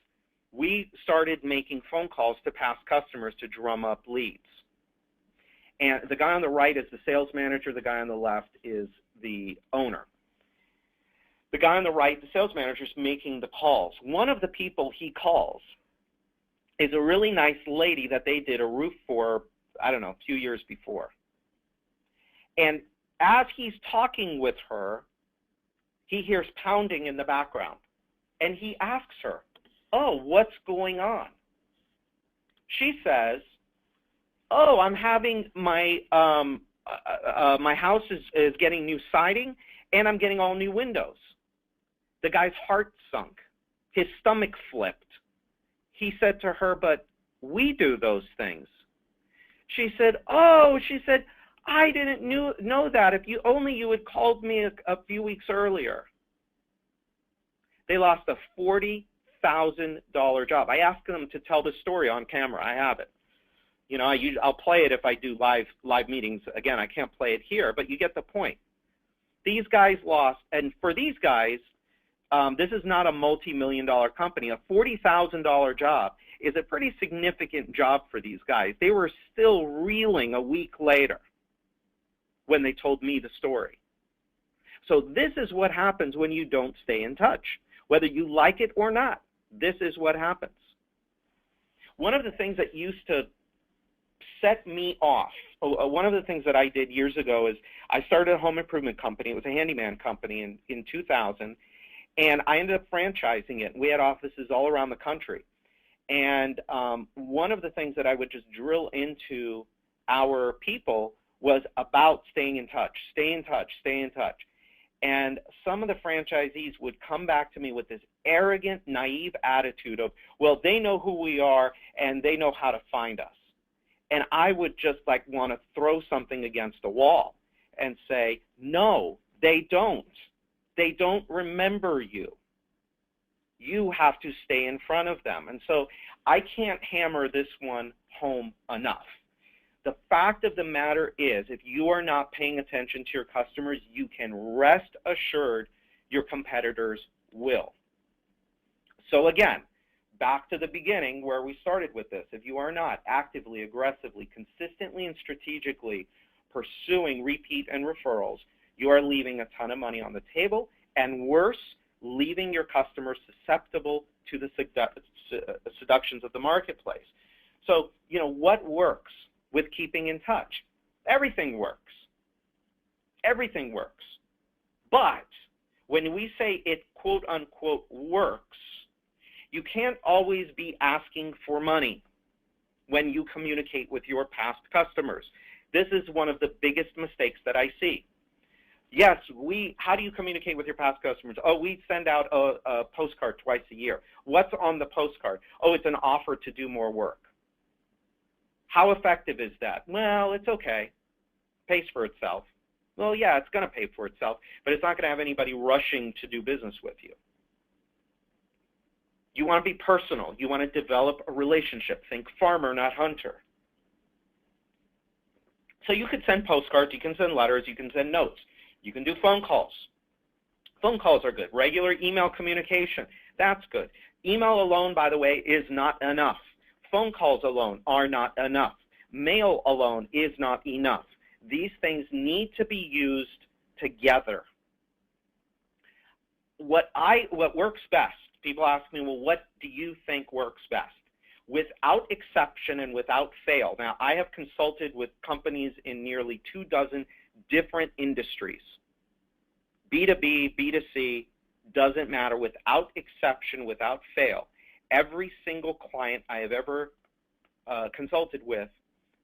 We started making phone calls to past customers to drum up leads. And the guy on the right is the sales manager, the guy on the left is the owner. The guy on the right, the sales manager, is making the calls. One of the people he calls is a really nice lady that they did a roof for, I don't know, a few years before. And as he's talking with her, he hears pounding in the background. And he asks her, oh, what's going on? She says, oh, I'm having my house is getting new siding, and I'm getting all new windows. The guy's heart sunk. His stomach flipped. He said to her, but we do those things. She said, I didn't know that. If you had called me a few weeks earlier. They lost a $40,000 job. I asked them to tell the story on camera. I have it. You know, I'll play it if I do live meetings. Again, I can't play it here, but you get the point. These guys lost, and for these guys, this is not a multi-million-dollar company. A $40,000 job is a pretty significant job for these guys. They were still reeling a week later when they told me the story. So this is what happens when you don't stay in touch. Whether you like it or not, this is what happens. One of the things that used to set me off, one of the things that I did years ago is I started a home improvement company. It was a handyman company in 2000, and I ended up franchising it. We had offices all around the country. And one of the things that I would just drill into our people was about staying in touch, stay in touch, stay in touch. And some of the franchisees would come back to me with this arrogant, naive attitude of, well, they know who we are and they know how to find us. And I would just like want to throw something against a wall and say, no, they don't. They don't remember you. You have to stay in front of them. And so I can't hammer this one home enough. The fact of the matter is, if you are not paying attention to your customers, you can rest assured your competitors will. So again, back to the beginning where we started with this. If you are not actively, aggressively, consistently, and strategically pursuing repeat and referrals, you are leaving a ton of money on the table, and worse, leaving your customers susceptible to the seductions of the marketplace. So, you know, what works with keeping in touch? Everything works. Everything works. But when we say it quote unquote works, you can't always be asking for money when you communicate with your past customers. This is one of the biggest mistakes that I see. Yes, how do you communicate with your past customers? Oh, we send out a postcard twice a year. What's on the postcard? Oh, it's an offer to do more work. How effective is that? Well, it's okay. Pays for itself. Well, yeah, it's going to pay for itself, but it's not going to have anybody rushing to do business with you. You want to be personal. You want to develop a relationship. Think farmer, not hunter. So you could send postcards, you can send letters, you can send notes. You can do phone calls. Phone calls are good. Regular email communication, that's good. Email alone, by the way, is not enough. Phone calls alone are not enough. Mail alone is not enough. These things need to be used together. What works best, people ask me, well, what do you think works best? Without exception and without fail. Now, I have consulted with companies in nearly 24 different industries. B2B, B2C, doesn't matter. Without exception, without fail. Every single client I have ever consulted with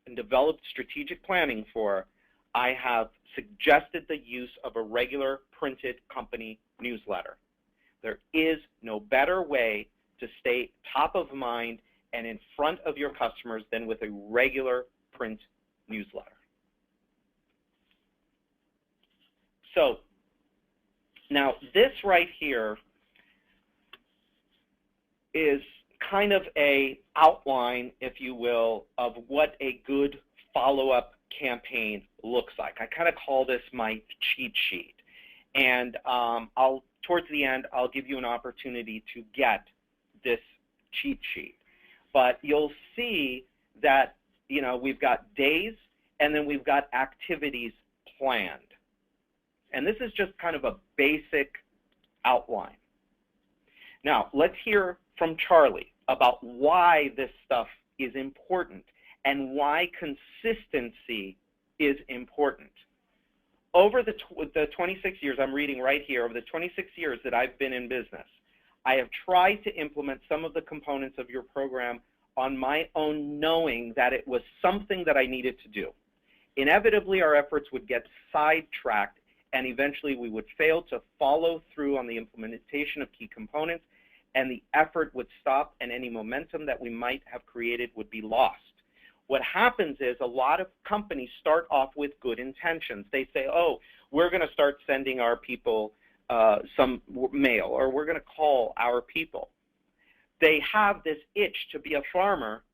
and developed strategic planning for, I have suggested the use of a regular printed company newsletter. There is no better way to stay top of mind and in front of your customers than with a regular print newsletter. So now this right here is kind of a outline, if you will, of what a good follow-up campaign looks like. I kind of call this my cheat sheet. And towards the end, I'll give you an opportunity to get this cheat sheet. But you'll see that, you know, we've got days and then we've got activities planned. And this is just kind of a basic outline. Now, let's hear from Charlie about why this stuff is important and why consistency is important. Over the 26 years, I'm reading right here, over the 26 years that I've been in business, I have tried to implement some of the components of your program on my own, knowing that it was something that I needed to do. Inevitably, our efforts would get sidetracked, and eventually we would fail to follow through on the implementation of key components, and the effort would stop, and any momentum that we might have created would be lost. What happens is a lot of companies start off with good intentions. They say, oh, we're going to start sending our people some mail, or we're going to call our people. They have this itch to be a farmer,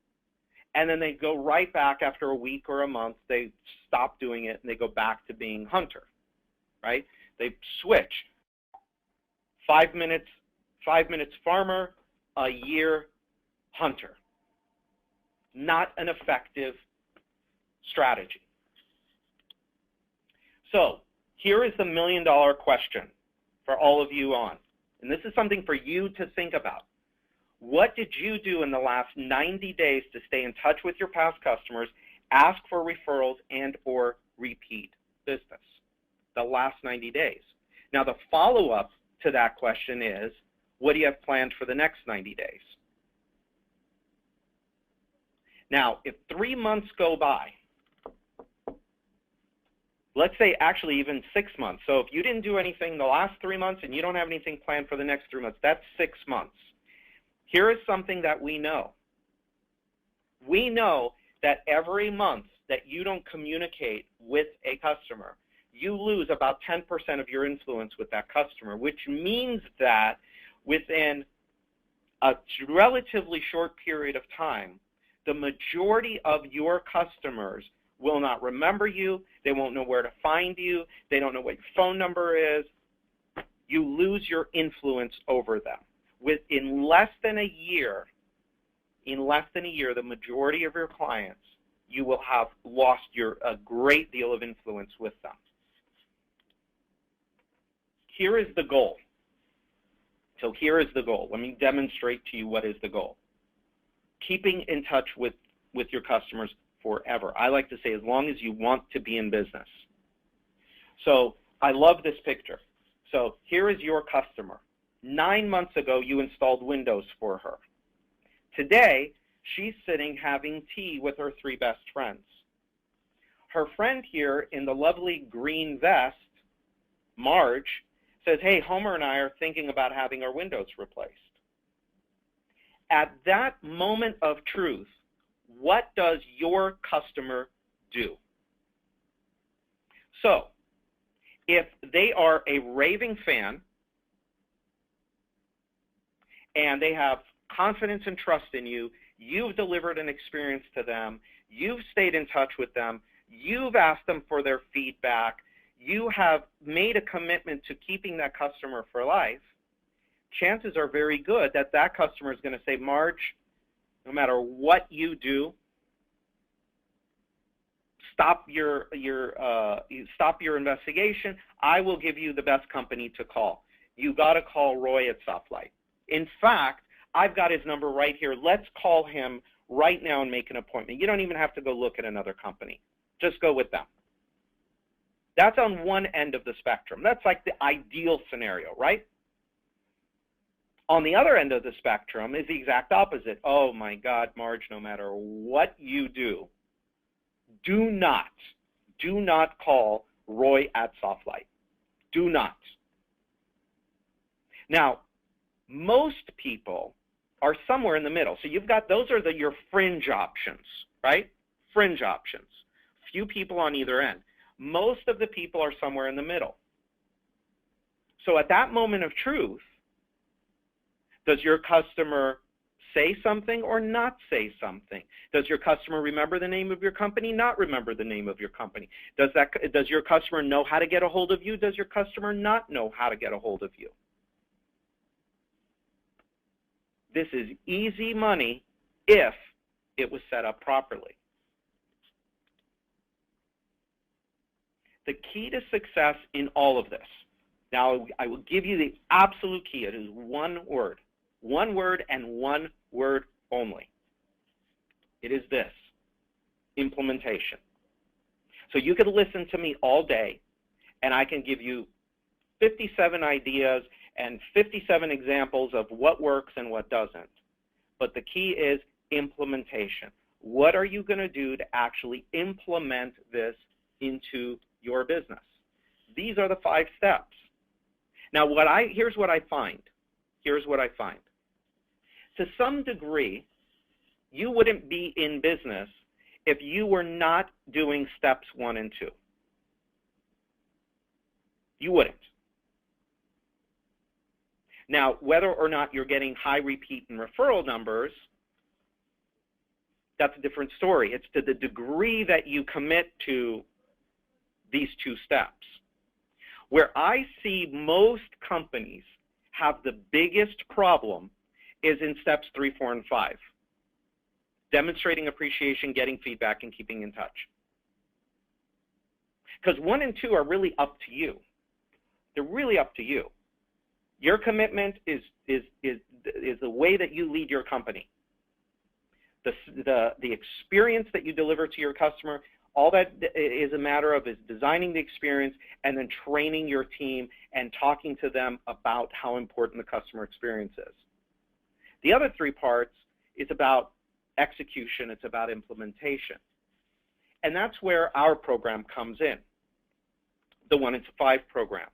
and then they go right back after a week or a month. They stop doing it, and they go back to being hunter, right? They switch. 5 minutes farmer, a year hunter. Not an effective strategy. So here is the million-dollar question for all of you on, and this is something for you to think about. What did you do in the last 90 days to stay in touch with your past customers, ask for referrals, and or repeat business? The last 90 days. Now, the follow-up to that question is, what do you have planned for the next 90 days? Now, if 3 months go by, let's say actually even 6 months. So if you didn't do anything the last 3 months and you don't have anything planned for the next 3 months, that's 6 months. Here is something that we know. We know that every month that you don't communicate with a customer, you lose about 10% of your influence with that customer, which means that within a relatively short period of time, the majority of your customers will not remember you. They won't know where to find you. They don't know what your phone number is. You lose your influence over them. In less than a year, the majority of your clients, you will have lost a great deal of influence with them. Here is the goal. So here is the goal. Let me demonstrate to you what is the goal. Keeping in touch with your customers forever. I like to say as long as you want to be in business. So I love this picture. So here is your customer. 9 months ago, you installed Windows for her. Today, she's sitting having tea with her 3 best friends. Her friend here in the lovely green vest, Marge, says, hey, Homer and I are thinking about having our windows replaced. At that moment of truth, what does your customer do? So, if they are a raving fan and they have confidence and trust in you, you've delivered an experience to them, you've stayed in touch with them, you've asked them for their feedback, you have made a commitment to keeping that customer for life, chances are very good that that customer is going to say, Marge, no matter what you do, stop your investigation. I will give you the best company to call. You got to call Roy at Lite. In fact, I've got his number right here. Let's call him right now and make an appointment. You don't even have to go look at another company. Just go with them. That's on one end of the spectrum. That's like the ideal scenario, right? On the other end of the spectrum is the exact opposite. Oh my God, Marge, no matter what you do, do not call Roy at Lite. Do not. Now, most people are somewhere in the middle. So you've got, those are your fringe options, right? Fringe options. Few people on either end. Most of the people are somewhere in the middle. So at that moment of truth, does your customer say something or not say something? Does your customer remember the name of your company, not remember the name of your company? Does your customer know how to get a hold of you? Does your customer not know how to get a hold of you? This is easy money if it was set up properly. The key to success in all of this, now I will give you the absolute key. It is one word. One word and one word only. It is this: implementation. So you could listen to me all day, and I can give you 57 ideas and 57 examples of what works and what doesn't. But the key is implementation. What are you going to do to actually implement this into your business? These are the 5 steps. Now, here's what I find. Here's what I find. To some degree, you wouldn't be in business if you were not doing steps 1 and 2. You wouldn't. Now, whether or not you're getting high repeat and referral numbers, that's a different story. It's to the degree that you commit to these 2 steps. Where I see most companies have the biggest problem is in steps 3, 4, and 5. Demonstrating appreciation, getting feedback, and keeping in touch. Because 1 and 2 are really up to you. They're really up to you. Your commitment is the way that you lead your company. The experience that you deliver to your customer, all that is a matter of is designing the experience and then training your team and talking to them about how important the customer experience is. The other 3 parts is about execution, it's about implementation. And that's where our program comes in, the 1 and 5 program.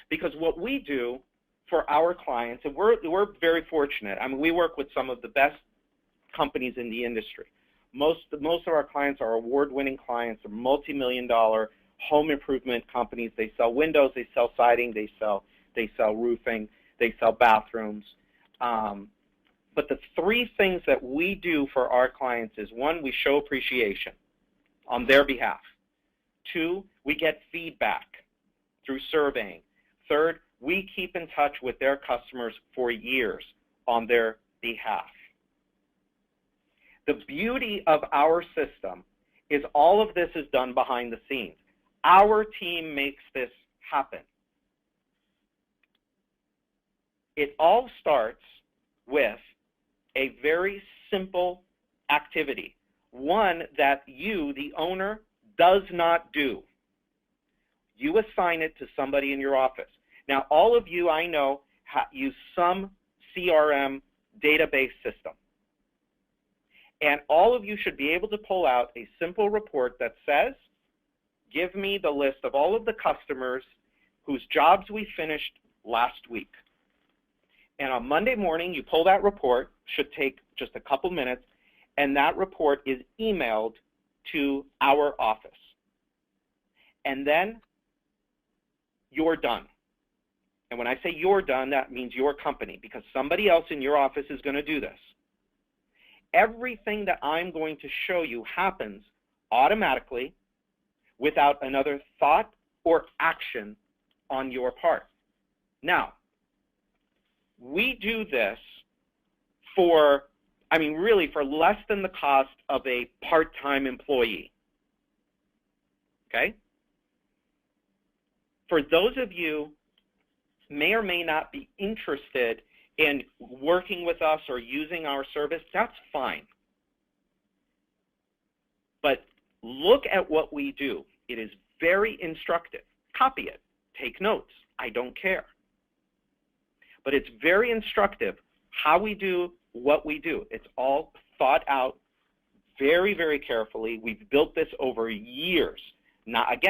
Because what we do for our clients, and we're very fortunate. I mean, we work with some of the best companies in the industry. Most of our clients are award-winning clients, are multi-million-dollar home improvement companies. They sell windows, they sell siding, they sell roofing, they sell bathrooms. But the 3 things that we do for our clients is, 1, we show appreciation on their behalf. 2, we get feedback through surveying. 3rd, we keep in touch with their customers for years on their behalf. The beauty of our system is all of this is done behind the scenes. Our team makes this happen. It all starts with a very simple activity, one that you, the owner, does not do. You assign it to somebody in your office. Now, all of you, I know, use some CRM database system. And all of you should be able to pull out a simple report that says, give me the list of all of the customers whose jobs we finished last week. And on Monday morning, you pull that report, should take just a couple minutes, and that report is emailed to our office. And then you're done. And when I say you're done, that means your company, because somebody else in your office is going to do this. Everything that I'm going to show you happens automatically without another thought or action on your part. Now, we do this for, I mean, really for less than the cost of a part-time employee. Okay? For those of you may or may not be interested in working with us or using our service, that's fine. But look at what we do. It is very instructive. Copy it. Take notes. I don't care. But it's very instructive how we do what we do. It's all thought out very, very carefully. We've built this over years. Not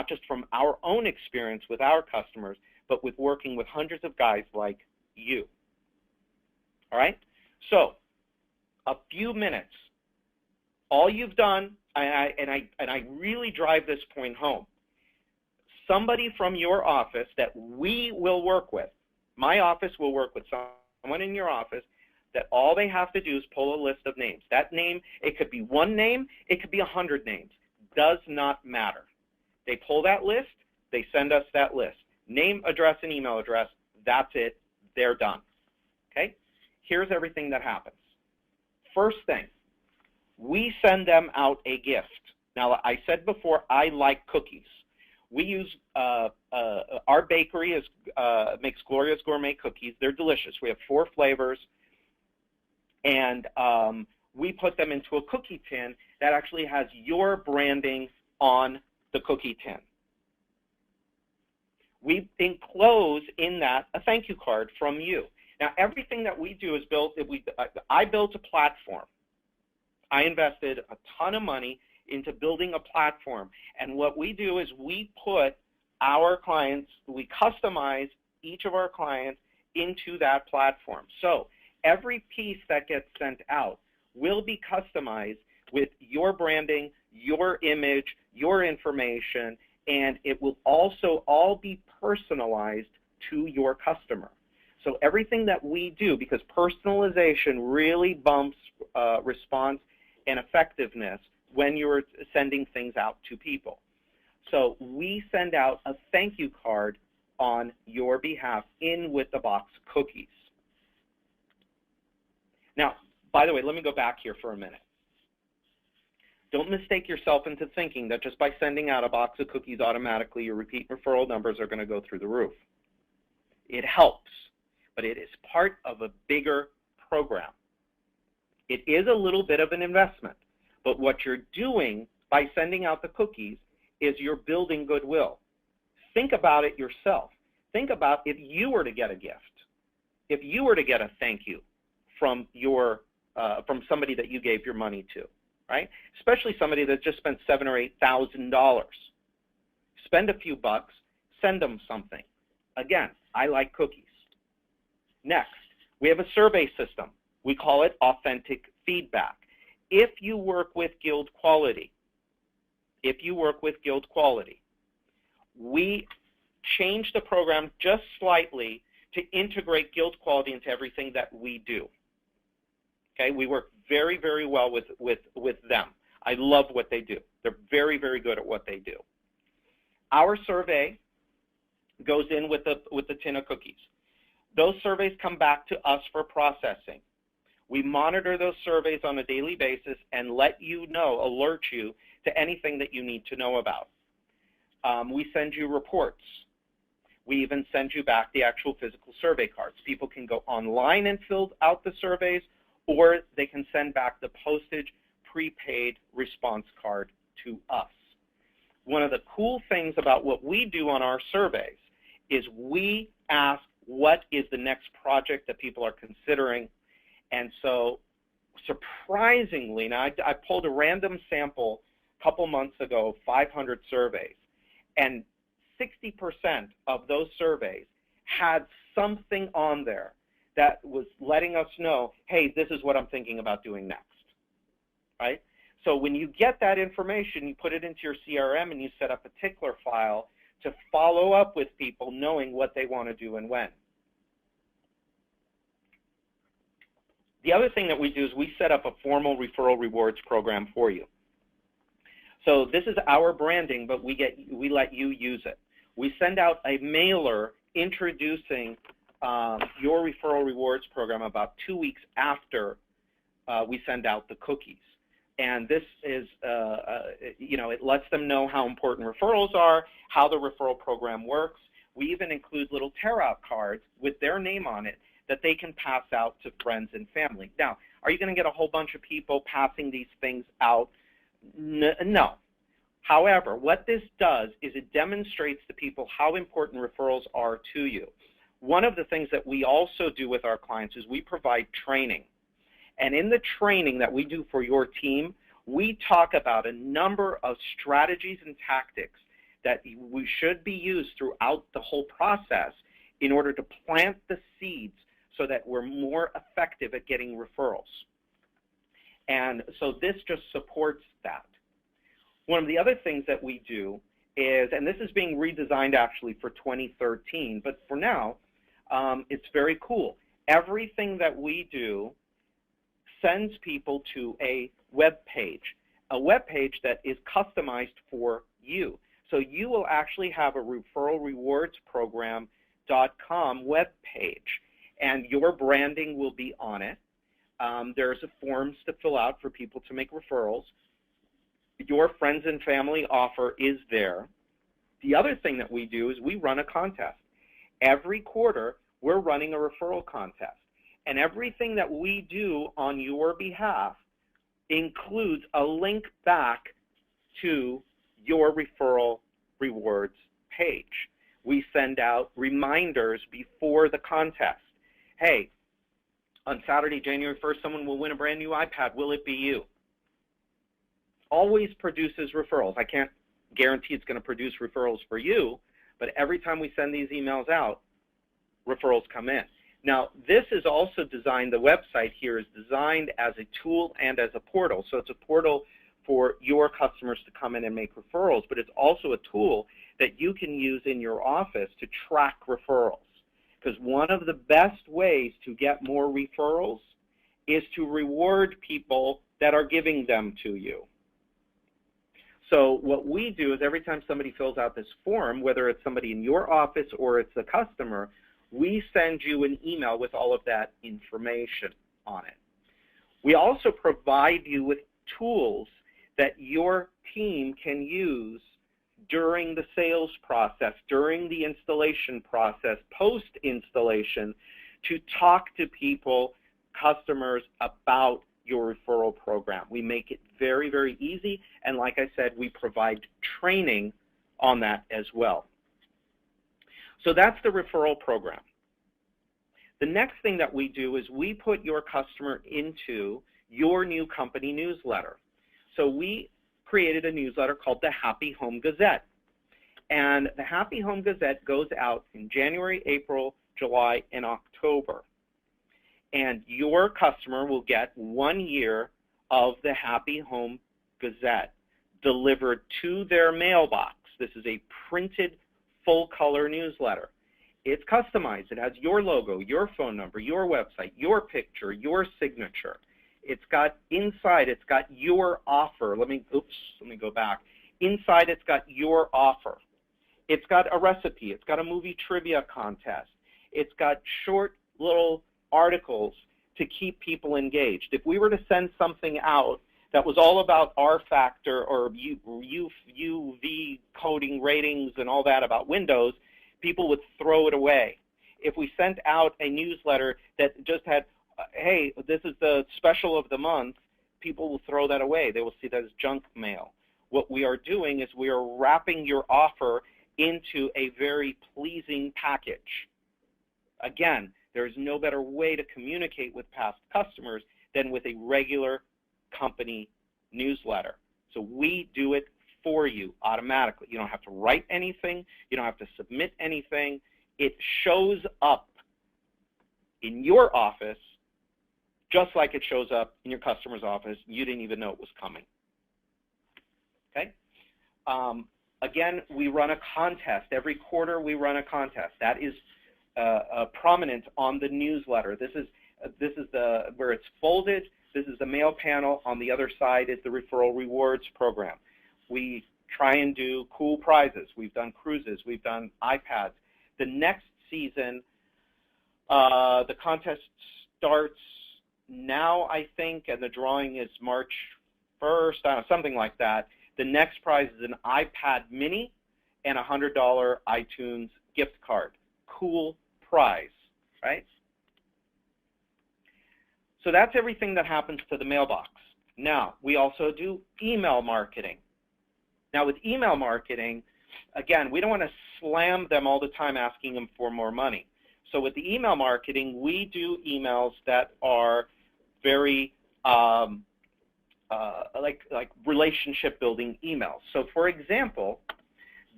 just from our own experience with our customers, but with working with hundreds of guys like you. All right? So, a few minutes. All you've done, and I really drive this point home, somebody from your office that we will work with, my office will work with someone in your office, that all they have to do is pull a list of names. That name, it could be 1 name, it could be 100 names. Does not matter. They pull that list, they send us that list. Name, address, and email address, that's it, they're done. Okay? Here's everything that happens. First thing, we send them out a gift. Now, I said before, I like cookies. We use, our bakery makes Gloria's Gourmet cookies. They're delicious. We have 4 flavors, and we put them into a cookie tin that actually has your branding on the cookie tin. We enclose in that a thank you card from you. Now, everything that we do is built, I built a platform. I invested a ton of money into building a platform. And what we do is we put our clients, we customize each of our clients into that platform. So every piece that gets sent out will be customized with your branding, your image, your information, and it will also all be personalized to your customer. So everything that we do, because personalization really bumps response and effectiveness when you're sending things out to people. So we send out a thank you card on your behalf in with the box cookies. Now, by the way, let me go back here for a minute. Don't mistake yourself into thinking that just by sending out a box of cookies automatically your repeat referral numbers are going to go through the roof. It helps, but it is part of a bigger program. It is a little bit of an investment, but what you're doing by sending out the cookies is you're building goodwill. Think about it yourself. Think about if you were to get a gift, if you were to get a thank you from from somebody that you gave your money to, right? Especially somebody that just spent $7,000 or $8,000. Spend a few bucks, send them something. Again, I like cookies. Next, we have a survey system. We call it authentic feedback. If you work with Guild Quality, we change the program just slightly to integrate Guild Quality into everything that we do. Okay, we work very, very well with them. I love what they do. They're very, very good at what they do. Our survey goes in with the tin of cookies. Those surveys come back to us for processing. We monitor those surveys on a daily basis and let you know, alert you to anything that you need to know about. We send you reports. We even send you back the actual physical survey cards. People can go online and fill out the surveys, or they can send back the postage prepaid response card to us. One of the cool things about what we do on our surveys is we ask what is the next project that people are considering. And so surprisingly, now I pulled a random sample a couple months ago, 500 surveys, and 60% of those surveys had something on there that was letting us know, hey, this is what I'm thinking about doing next, right? So when you get that information, you put it into your CRM and you set up a tickler file to follow up with people knowing what they want to do and when. The other thing that we do is we set up a formal referral rewards program for you. So this is our branding, but we let you use it. We send out a mailer introducing your referral rewards program about 2 weeks after we send out the cookies. And this is, it lets them know how important referrals are, how the referral program works. We even include little tear-out cards with their name on it that they can pass out to friends and family. Now, are you going to get a whole bunch of people passing these things out? No. However, what this does is it demonstrates to people how important referrals are to you. One of the things that we also do with our clients is we provide training. And in the training that we do for your team, we talk about a number of strategies and tactics that we should be used throughout the whole process in order to plant the seeds so that we're more effective at getting referrals. And so this just supports that. One of the other things that we do is, and this is being redesigned actually for 2013, but for now, it's very cool. Everything that we do sends people to a web page that is customized for you. So you will actually have a referral rewards program.com web page, and your branding will be on it. There's forms to fill out for people to make referrals. Your friends and family offer is there. The other thing that we do is we run a contest. Every quarter, we're running a referral contest. And everything that we do on your behalf includes a link back to your referral rewards page. We send out reminders before the contest. Hey, on Saturday, January 1st, someone will win a brand new iPad. Will it be you? Always produces referrals. I can't guarantee it's going to produce referrals for you, but every time we send these emails out, referrals come in. Now, this is also designed, the website here is designed as a tool and as a portal. So it's a portal for your customers to come in and make referrals, but it's also a tool that you can use in your office to track referrals. Because one of the best ways to get more referrals is to reward people that are giving them to you. So what we do is every time somebody fills out this form, whether it's somebody in your office or it's a customer, we send you an email with all of that information on it. We also provide you with tools that your team can use during the sales process, during the installation process, post-installation, to talk to people, customers, about your referral program. We make it very, very easy, and like I said, we provide training on that as well. So that's the referral program. The next thing that we do is we put your customer into your new company newsletter. So we created a newsletter called the Happy Home Gazette. And the Happy Home Gazette goes out in January, April, July, and October. And your customer will get 1 year of the Happy Home Gazette delivered to their mailbox. This is a printed full-color newsletter. It's customized. It has your logo, your phone number, your website, your picture, your signature. It's got inside, it's got your offer. Let me go back. Inside, it's got your offer. It's got a recipe. It's got a movie trivia contest. It's got short little articles to keep people engaged. If we were to send something out that was all about R factor or UV coding ratings and all that about Windows, people would throw it away. If we sent out a newsletter that just had, hey, this is the special of the month, people will throw that away. They will see that as junk mail. What we are doing is we are wrapping your offer into a very pleasing package. Again, there is no better way to communicate with past customers than with a regular company newsletter. So we do it for you automatically. You don't have to write anything. You don't have to submit anything. It shows up in your office just like it shows up in your customer's office. You didn't even know it was coming. Okay? Again, we run a contest. Every quarter we run a contest. That is prominent on the newsletter. This is where it's folded. This is the mail panel. On the other side is the referral rewards program. We try and do cool prizes. We've done cruises. We've done iPads. The next season, the contest starts now, I think, and the drawing is March 1st, something like that. The next prize is an iPad mini and a $100 iTunes gift card. Cool prize, right? So that's everything that happens to the mailbox. Now, we also do email marketing. Now, with email marketing, again, we don't want to slam them all the time asking them for more money. So with the email marketing, we do emails that are very like relationship building emails. So for example,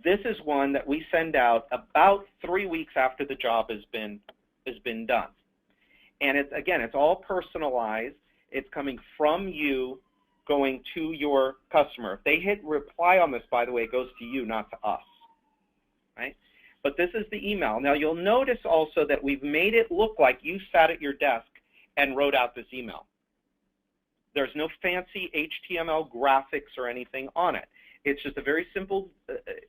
this is one that we send out about 3 weeks after the job has been done. And it's all personalized. It's coming from you going to your customer. If they hit reply on this, by the way, it goes to you, not to us, right? But this is the email. Now you'll notice also that we've made it look like you sat at your desk and wrote out this email. There's no fancy HTML graphics or anything on it. It's just a very simple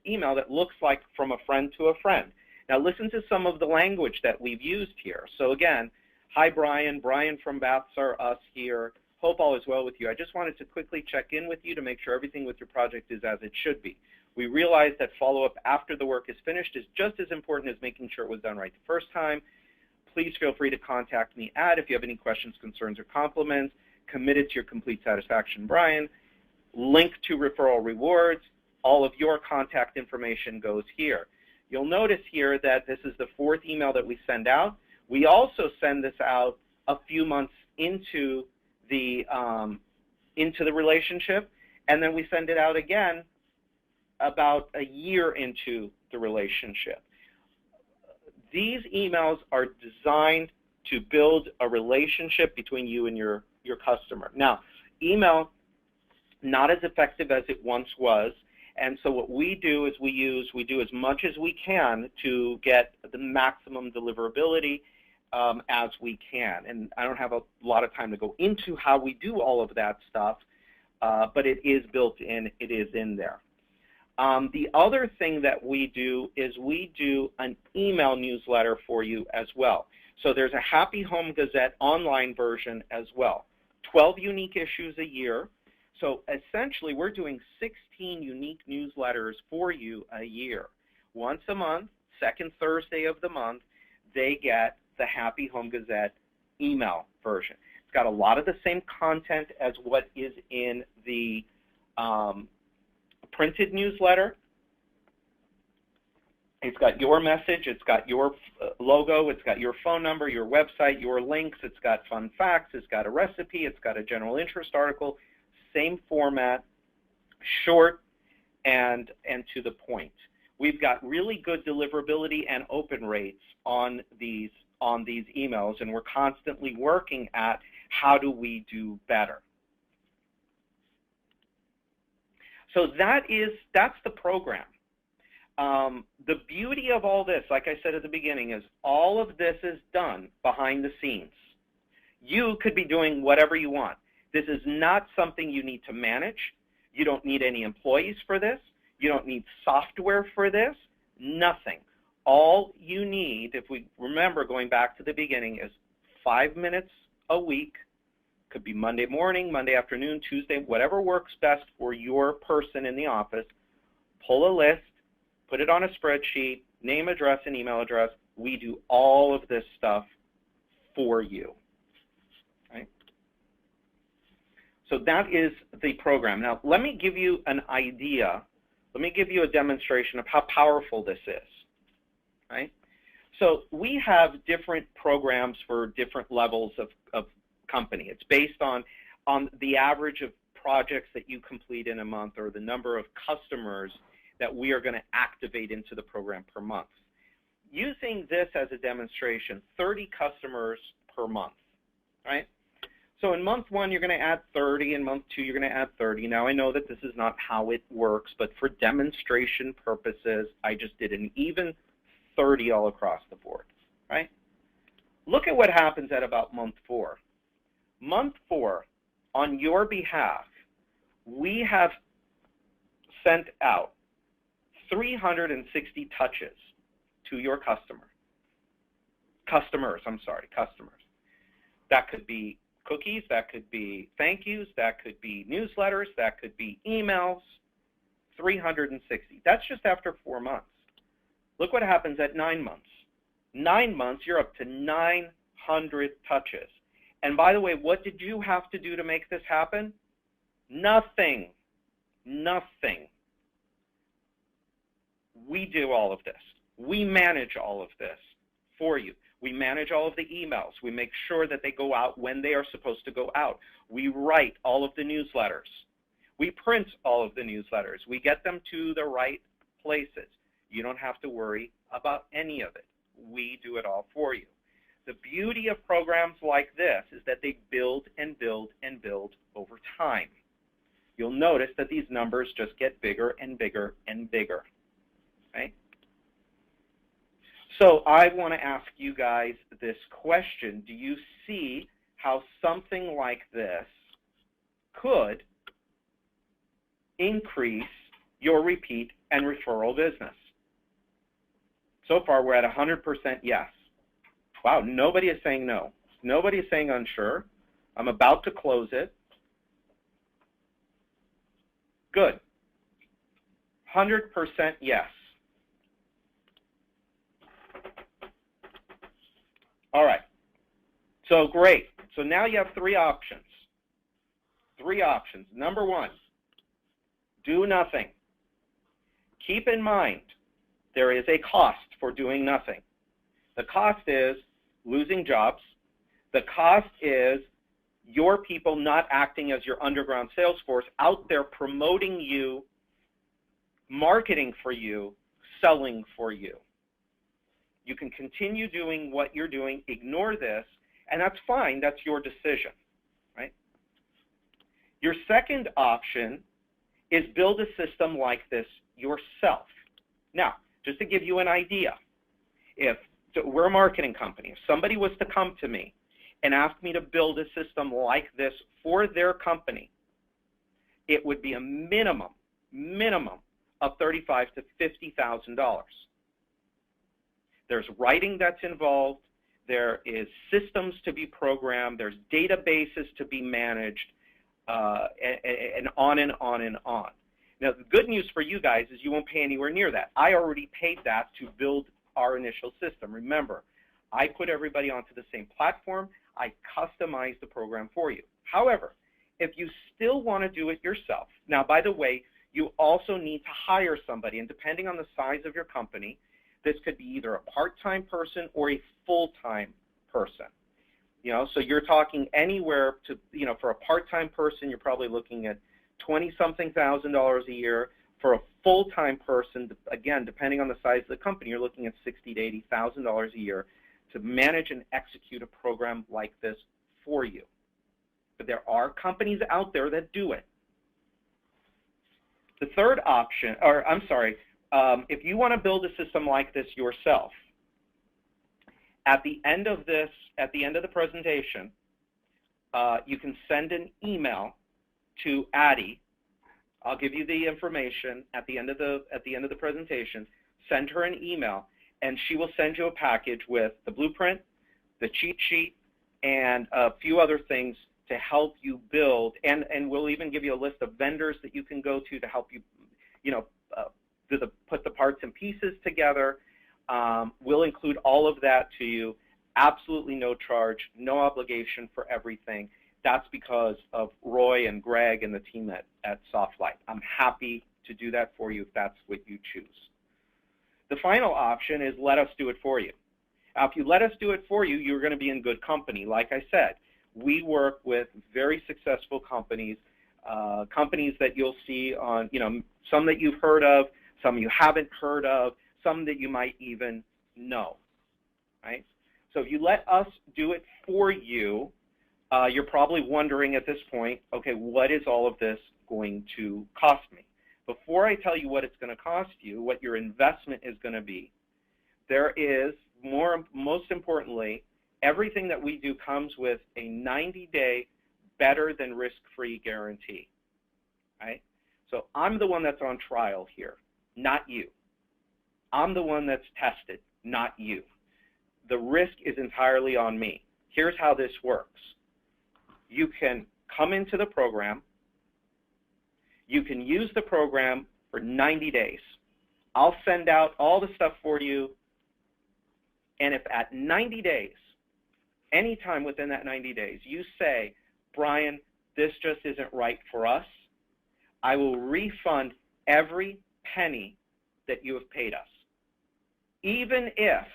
email that looks like from a friend to a friend. Now listen to some of the language that we've used here. So again, hi Brian, Brian from Baths R Us here. Hope all is well with you. I just wanted to quickly check in with you to make sure everything with your project is as it should be. We realize that follow-up after the work is finished is just as important as making sure it was done right the first time. Please feel free to contact me if you have any questions, concerns, or compliments. Committed to your complete satisfaction, Brian. Link to referral rewards. All of your contact information goes here. You'll notice here that this is the 4th email that we send out. We also send this out a few months into the relationship, and then we send it out again about a year into the relationship. These emails are designed to build a relationship between you and your customer. Now, email, not as effective as it once was, and so what we do is we do as much as we can to get the maximum deliverability as we can. And I don't have a lot of time to go into how we do all of that stuff, but it is built in, it is in there. The other thing that we do is we do an email newsletter for you as well. So there's a Happy Home Gazette online version as well. 12 unique issues a year. So essentially, we're doing 16 unique newsletters for you a year. Once a month, second Thursday of the month, they get the Happy Home Gazette email version. It's got a lot of the same content as what is in the printed newsletter. It's got your message, it's got your logo, it's got your phone number, your website, your links, it's got fun facts, it's got a recipe, it's got a general interest article, same format, short and to the point. We've got really good deliverability and open rates on these emails, and we're constantly working at how do we do better. So that's the program. The beauty of all this, like I said at the beginning, is all of this is done behind the scenes. You could be doing whatever you want. This is not something you need to manage. You don't need any employees for this. You don't need software for this. Nothing. All you need, if we remember going back to the beginning, is 5 minutes a week. Could be Monday morning, Monday afternoon, Tuesday, whatever works best for your person in the office. Pull a list, put it on a spreadsheet, name, address, and email address. We do all of this stuff for you. Right? So that is the program. Now, let me give you an idea. Let me give you a demonstration of how powerful this is. Right? So we have different programs for different levels of company. It's based on the average of projects that you complete in a month or the number of customers that we are going to activate into the program per month. Using this as a demonstration, 30 customers per month, right? So in month 1, you're going to add 30. In month 2, you're going to add 30. Now, I know that this is not how it works, but for demonstration purposes, I just did an even 30 all across the board, right? Look at what happens at about month 4. Month 4, on your behalf, we have sent out 360 touches to your customers. That could be cookies, that could be thank yous, that could be newsletters, that could be emails, 360. That's just after 4 months. Look what happens at 9 months. 9 months, you're up to 900 touches. And by the way, what did you have to do to make this happen? Nothing. Nothing. We do all of this. We manage all of this for you. We manage all of the emails. We make sure that they go out when they are supposed to go out. We write all of the newsletters. We print all of the newsletters. We get them to the right places. You don't have to worry about any of it. We do it all for you. The beauty of programs like this is that they build and build and build over time. You'll notice that these numbers just get bigger and bigger and bigger. Right? So I want to ask you guys this question. Do you see how something like this could increase your repeat and referral business? So far, we're at 100% yes. Wow, nobody is saying no. Nobody is saying unsure. I'm about to close it. Good. 100% yes. All right. So great. So now you have 3 options. 3 options. Number 1, do nothing. Keep in mind, there is a cost for doing nothing. The cost is losing jobs. The cost is your people not acting as your underground sales force out there promoting you, marketing for you, selling for you. You can continue doing what you're doing, ignore this, and that's fine. That's your decision, right? Your second option is build a system like this yourself. Now, just to give you an idea, so we're a marketing company. If somebody was to come to me and ask me to build a system like this for their company, it would be a minimum of $35,000 to $50,000. There's writing that's involved. There is systems to be programmed. There's databases to be managed, and on and on and on. Now, the good news for you guys is you won't pay anywhere near that. I already paid that to build our initial system. Remember, I put everybody onto the same platform. I customized the program for you. However, if you still want to do it yourself, now, by the way, you also need to hire somebody, and depending on the size of your company, this could be either a part-time person or a full-time person. So you're talking anywhere to, for a part-time person, you're probably looking at $20-something thousand a year. For a full-time person, again, depending on the size of the company, you're looking at $60,000 to $80,000 a year to manage and execute a program like this for you. But there are companies out there that do it. The third option, if you want to build a system like this yourself, at the end of the presentation, you can send an email to Addie. I'll give you the information at the end of the presentation. Send her an email, and she will send you a package with the blueprint, the cheat sheet, and a few other things to help you build. And we'll even give you a list of vendors that you can go to help you, put the parts and pieces together. We'll include all of that to you. Absolutely no charge, no obligation for everything. That's because of Roy and Greg and the team at SoftLite. I'm happy to do that for you if that's what you choose. The final option is let us do it for you. Now, if you let us do it for you, you're going to be in good company. Like I said, we work with very successful companies, companies that you'll see on, some that you've heard of, some you haven't heard of, some that you might even know, right? So if you let us do it for you, you're probably wondering at this point, okay, what is all of this going to cost me? Before I tell you what it's going to cost you, what your investment is going to be, there is, most importantly, everything that we do comes with a 90-day better than risk-free guarantee, right? So I'm the one that's on trial here, not you. I'm the one that's tested, not you. The risk is entirely on me. Here's how this works. You can come into the program. You can use the program for 90 days. I'll send out all the stuff for you. And if at 90 days, anytime within that 90 days, you say, Brian, this just isn't right for us, I will refund every penny that you have paid us. Even if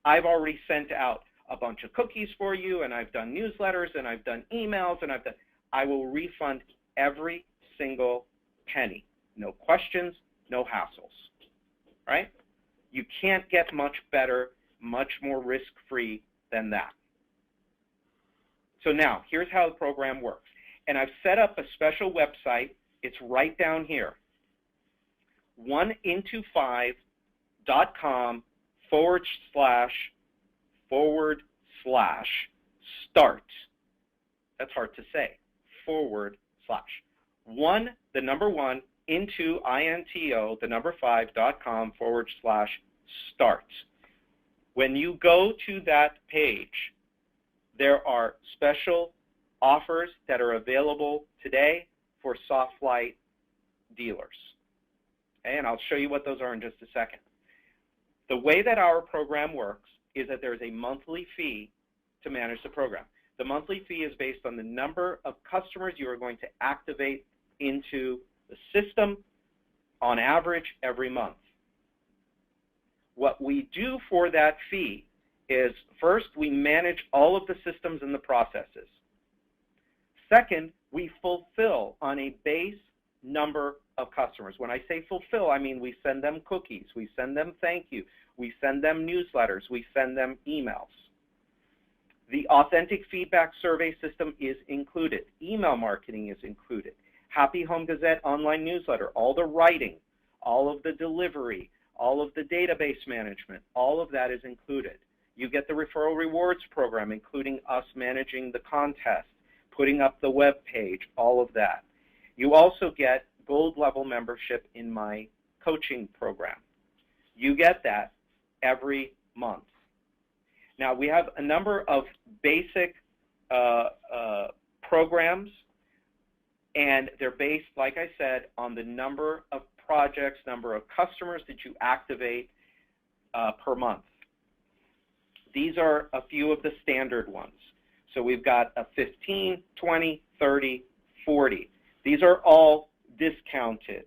I've already sent out a bunch of cookies for you, and I've done newsletters, and I've done emails, and I will refund every single penny. No questions, no hassles, right? You can't get much better, much more risk-free than that. So now, here's how the program works. And I've set up a special website. It's right down here, 1into5.com//start. That's hard to say. /1, the number 1, into INTO, the number 5.com/start. When you go to that page, there are special offers that are available today for SoftLite dealers. Okay, and I'll show you what those are in just a second. The way that our program works is that there's a monthly fee to manage the program. The monthly fee is based on the number of customers you are going to activate into the system on average every month. What we do for that fee is, first, we manage all of the systems and the processes. Second, we fulfill on a base number of customers. When I say fulfill, I mean we send them cookies, we send them thank you, we send them newsletters, we send them emails. The authentic feedback survey system is included. Email marketing is included. Happy Home Gazette online newsletter, all the writing, all of the delivery, all of the database management, all of that is included. You get the referral rewards program, including us managing the contest, putting up the web page, all of that. You also get gold level membership in my coaching program. You get that every month. Now, we have a number of basic programs, and they're based, like I said, on the number of projects, number of customers that you activate per month. These are a few of the standard ones. So we've got a 15, 20, 30, 40. These are all discounted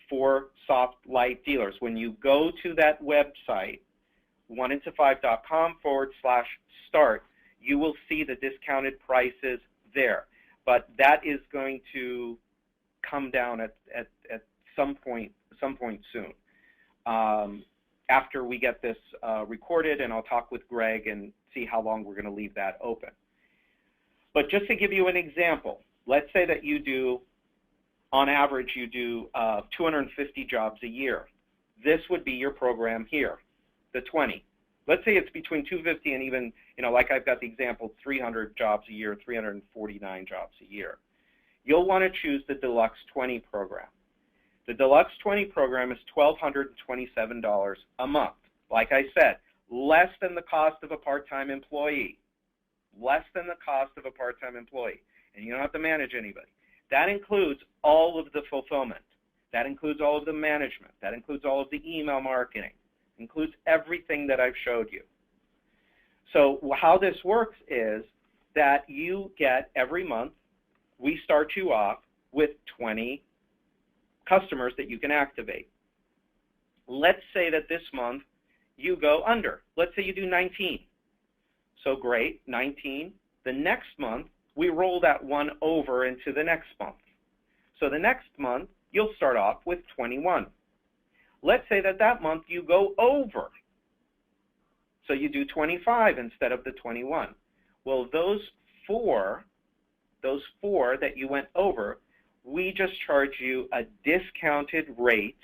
for soft light dealers. When you go to that website, 1into5.com/start, you will see the discounted prices there. But that is going to come down at some point soon. After we get this recorded, and I'll talk with Greg and see how long we're going to leave that open. But just to give you an example, let's say that you do, on average, you do 250 jobs a year. This would be your program here, the 20. Let's say it's between 250 and even, like I've got the example, 300 jobs a year, 349 jobs a year. You'll want to choose the Deluxe 20 program. The Deluxe 20 program is $1,227 a month. Like I said, less than the cost of a part-time employee. Less than the cost of a part-time employee. And you don't have to manage anybody. That includes all of the fulfillment. That includes all of the management. That includes all of the email marketing. Includes everything that I've showed you. So how this works is that you get every month, we start you off with 20 customers that you can activate. Let's say that this month you go under. Let's say you do 19. So great, 19. The next month, we roll that one over into the next month. So the next month, you'll start off with 21. Let's say that that month you go over. So you do 25 instead of the 21. Well, those four that you went over, we just charge you a discounted rate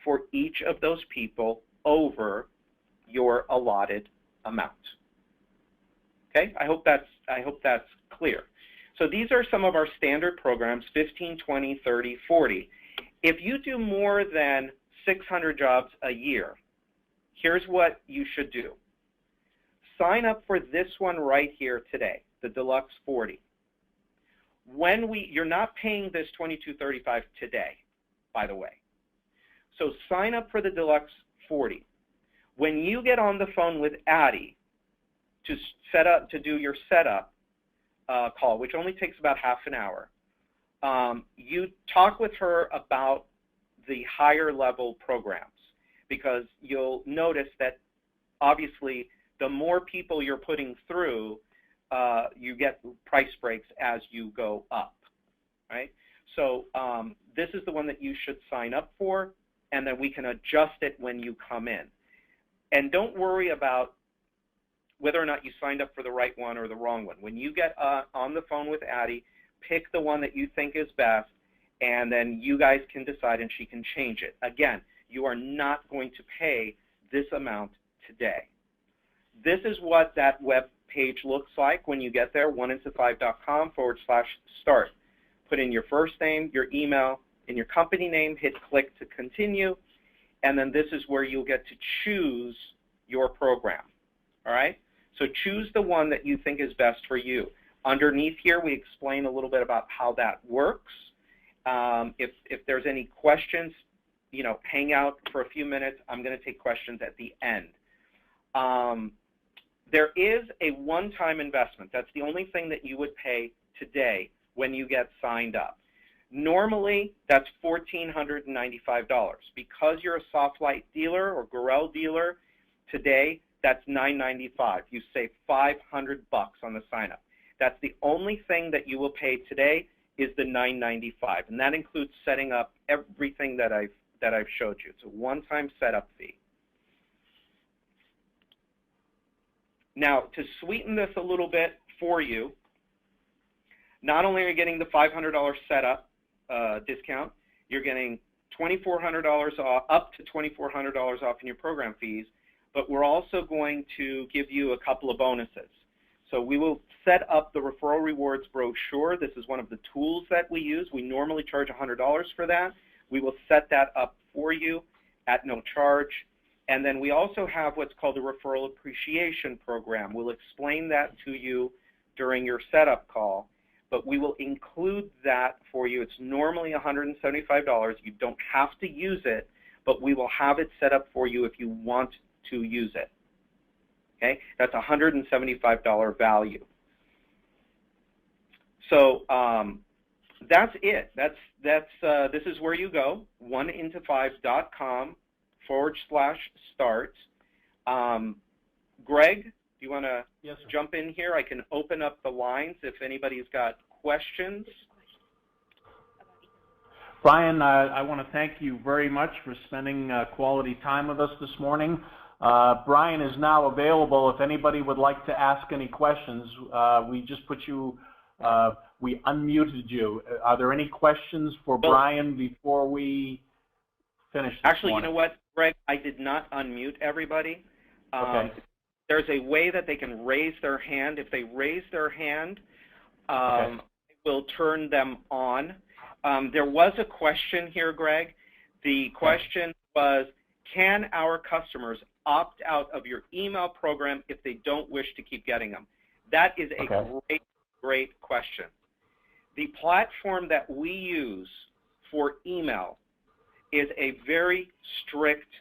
for each of those people over your allotted amount. Okay, I hope that's clear. So these are some of our standard programs, 15, 20, 30, 40. If you do more than 600 jobs a year, here's what you should do. Sign up for this one right here today, the Deluxe 40. You're not paying this $22.35 today, by the way. So sign up for the Deluxe 40. When you get on the phone with Addie to do your setup call, which only takes about half an hour, you talk with her about the higher level programs, because you'll notice that obviously the more people you're putting through, you get price breaks as you go up, right? So this is the one that you should sign up for, and then we can adjust it when you come in. And don't worry about whether or not you signed up for the right one or the wrong one. When you get on the phone with Addie, pick the one that you think is best, and then you guys can decide and she can change it. Again, you are not going to pay this amount today. This is what that web page looks like when you get there, 1into5.com/start. Put in your first name, your email, and your company name, hit click to continue, and then this is where you'll get to choose your program, all right? So choose the one that you think is best for you. Underneath here, we explain a little bit about how that works. If there's any questions, hang out for a few minutes. I'm going to take questions at the end. There is a one-time investment. That's the only thing that you would pay today when you get signed up. Normally, that's $1,495. Because you're a Soft Light dealer or Gorel dealer, today that's $995. You save $500 on the sign-up. That's the only thing that you will pay today. is the $9.95, and that includes setting up everything that I've showed you. It's a one-time setup fee. Now, to sweeten this a little bit for you, not only are you getting the $500 setup discount, you're getting $2,400 off, up to $2,400 off in your program fees, but we're also going to give you a couple of bonuses. So we will set up the referral rewards brochure. This is one of the tools that we use. We normally charge $100 for that. We will set that up for you at no charge. And then we also have what's called the referral appreciation program. We'll explain that to you during your setup call, but we will include that for you. It's normally $175. You don't have to use it, but we will have it set up for you if you want to use it. Okay, that's a $175 value. So that's it. This is where you go, oneintoffive.com/start. Greg, do you want to jump in here? I can open up the lines if anybody's got questions. Brian, I want to thank you very much for spending quality time with us this morning. Brian is now available if anybody would like to ask any questions. We just put you, we unmuted you. Are there any questions for Brian before we finish this Actually, morning? you know what, Greg? I did not unmute everybody. Okay. There's a way that they can raise their hand. If they raise their hand, we'll turn them on. There was a question here, Greg. The question was, can our customers opt out of your email program if they don't wish to keep getting them? That is a great question. The platform that we use for email is a very strict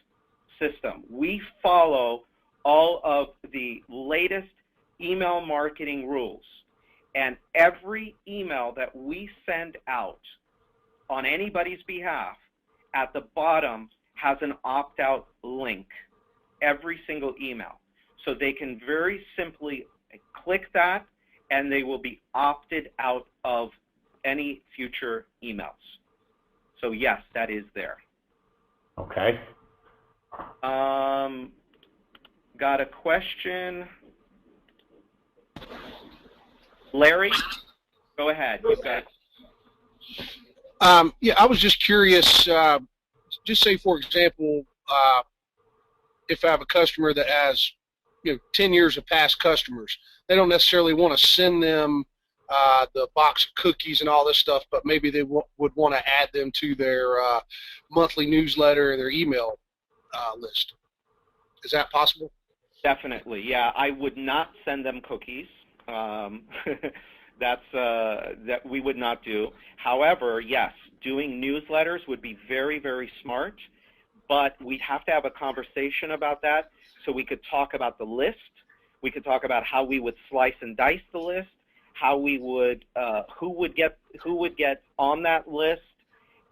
system. We follow all of the latest email marketing rules, and every email that we send out on anybody's behalf at the bottom has an opt-out link, every single email. So they can very simply click that and they will be opted out of any future emails. So yes, that is there. Okay. Got a question. Larry, go ahead. You've got. Yeah, I was just curious, just say, for example, if I have a customer that has, 10 years of past customers, they don't necessarily want to send them the box of cookies and all this stuff, but maybe they would want to add them to their monthly newsletter or their email list. Is that possible? Definitely, yeah. I would not send them cookies. That we would not do. However, yes, doing newsletters would be very, very smart, but we'd have to have a conversation about that. So we could talk about the list. We could talk about how we would slice and dice the list, how we would, who would get on that list,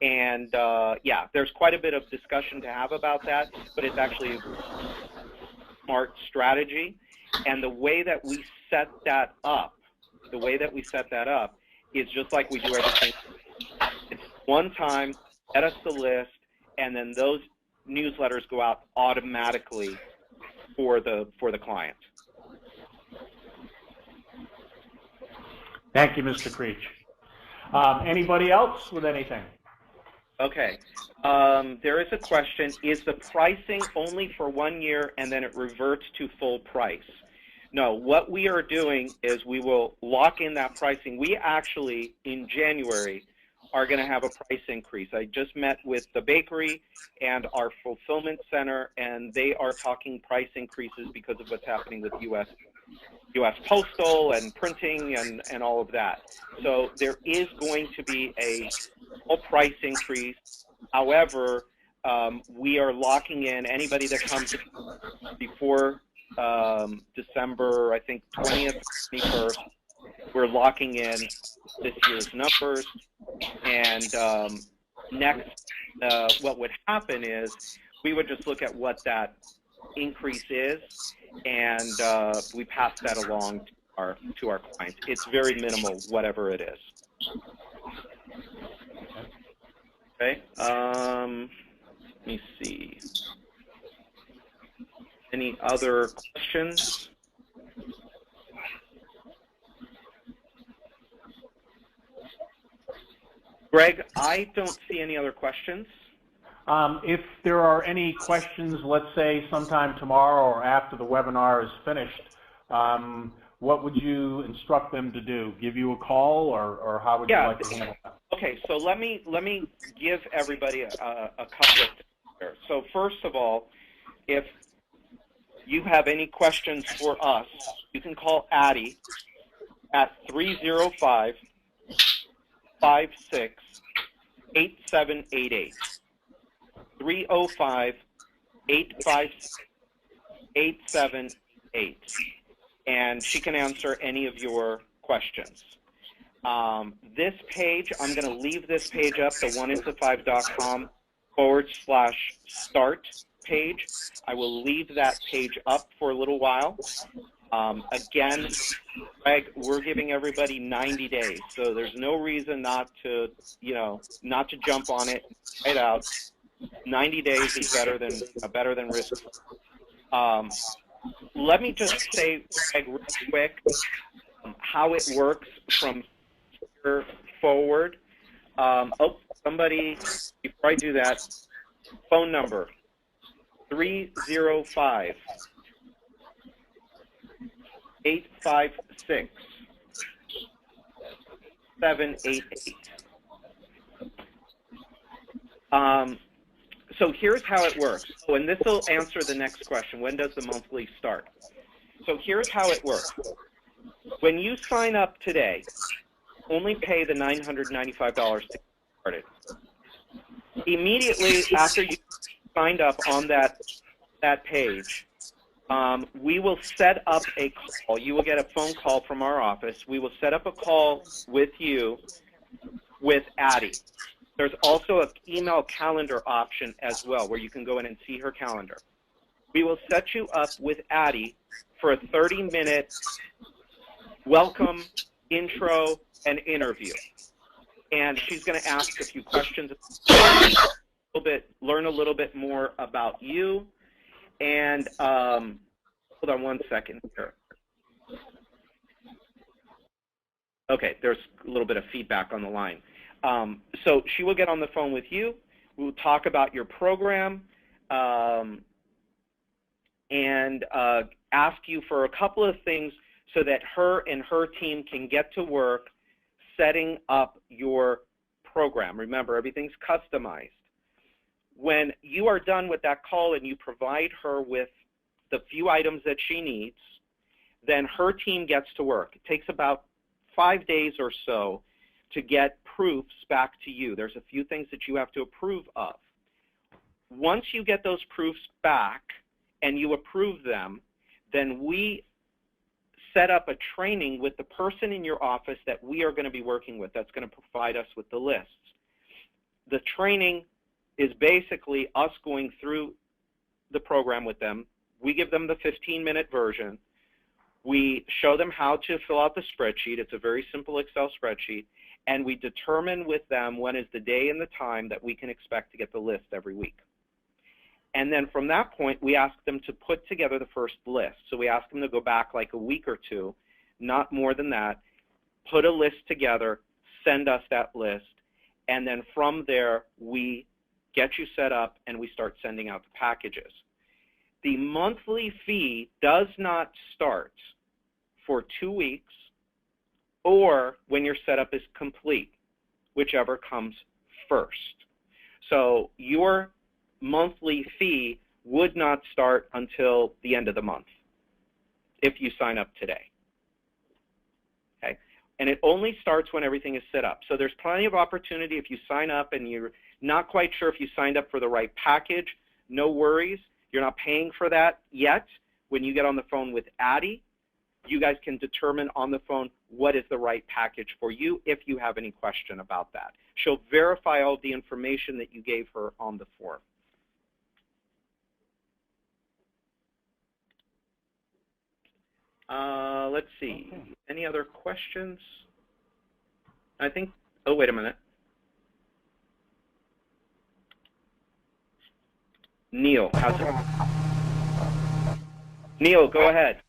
and yeah, there's quite a bit of discussion to have about that. But it's actually a smart strategy, and the way that we set that up. The way that we set that up is just like we do everything. It's one time, set us the list, and then those newsletters go out automatically for the client. Thank you, Mr. Creech. Anybody else with anything? Okay. There is a question. Is the pricing only for 1 year and then it reverts to full price? No, what we are doing is we will lock in that pricing. We actually, in January, are going to have a price increase. I just met with the bakery and our fulfillment center, and they are talking price increases because of what's happening with U.S. Postal and printing and all of that. So there is going to be a full price increase. However, we are locking in anybody that comes before December, I think 20th, 21st, we're locking in this year's numbers. And next, what would happen is we would just look at what that increase is, and we pass that along to our clients. It's very minimal, whatever it is. Okay. Let me see. Any other questions? Greg, I don't see any other questions. If there are any questions, let's say sometime tomorrow or after the webinar is finished, what would you instruct them to do? Give you a call, or how would you like to handle that? Okay, so let me give everybody a couple of things here. So first of all, if you have any questions for us, you can call Addie at 305-56-8788. 305-856-8788. And she can answer any of your questions. This page, I'm going to leave this page up, the oneinto5.com/start page. I will leave that page up for a little while. Again, Greg, we're giving everybody 90 days, so there's no reason not to, not to jump on it right out. 90 days is better than risk. Let me just say, Greg, real quick, how it works from here forward. Somebody, before I do that, phone number 305-856-788. So here's how it works. Oh, and this will answer the next question. When does the monthly start? So here's how it works. When you sign up today, only pay the $995 to get started. Immediately after you signed up on that page, we will set up a call. You will get a phone call from our office. We will set up a call with you with Addie. There's also an email calendar option as well where you can go in and see her calendar. We will set you up with Addie for a 30-minute welcome, intro, and interview. And she's going to ask a few questions, learn a little bit more about you. And hold on one second here. Okay, there's a little bit of feedback on the line. So she will get on the phone with you. We'll talk about your program and ask you for a couple of things so that her and her team can get to work setting up your program. Remember, everything's customized. When you are done with that call and you provide her with the few items that she needs, then her team gets to work. It takes about 5 days or so to get proofs back to you. There's a few things that you have to approve of. Once you get those proofs back and you approve them, then we set up a training with the person in your office that we are going to be working with that's going to provide us with the lists. The training is basically us going through the program with them. We give them the 15-minute version. We show them how to fill out the spreadsheet. It's a very simple Excel spreadsheet. And we determine with them when is the day and the time that we can expect to get the list every week. And then from that point, we ask them to put together the first list. So we ask them to go back like a week or two, not more than that, put a list together, send us that list, and then from there, we get you set up and we start sending out the packages. The monthly fee does not start for 2 weeks or when your setup is complete, whichever comes first. So your monthly fee would not start until the end of the month if you sign up today. Okay? And it only starts when everything is set up. So there's plenty of opportunity if you sign up and you're not quite sure if you signed up for the right package. No worries. You're not paying for that yet. When you get on the phone with Addie, you guys can determine on the phone what is the right package for you if you have any question about that. She'll verify all the information that you gave her on the form. Let's see. Any other questions? I think, oh, wait a minute. Neil, how's it? Neil, go ahead.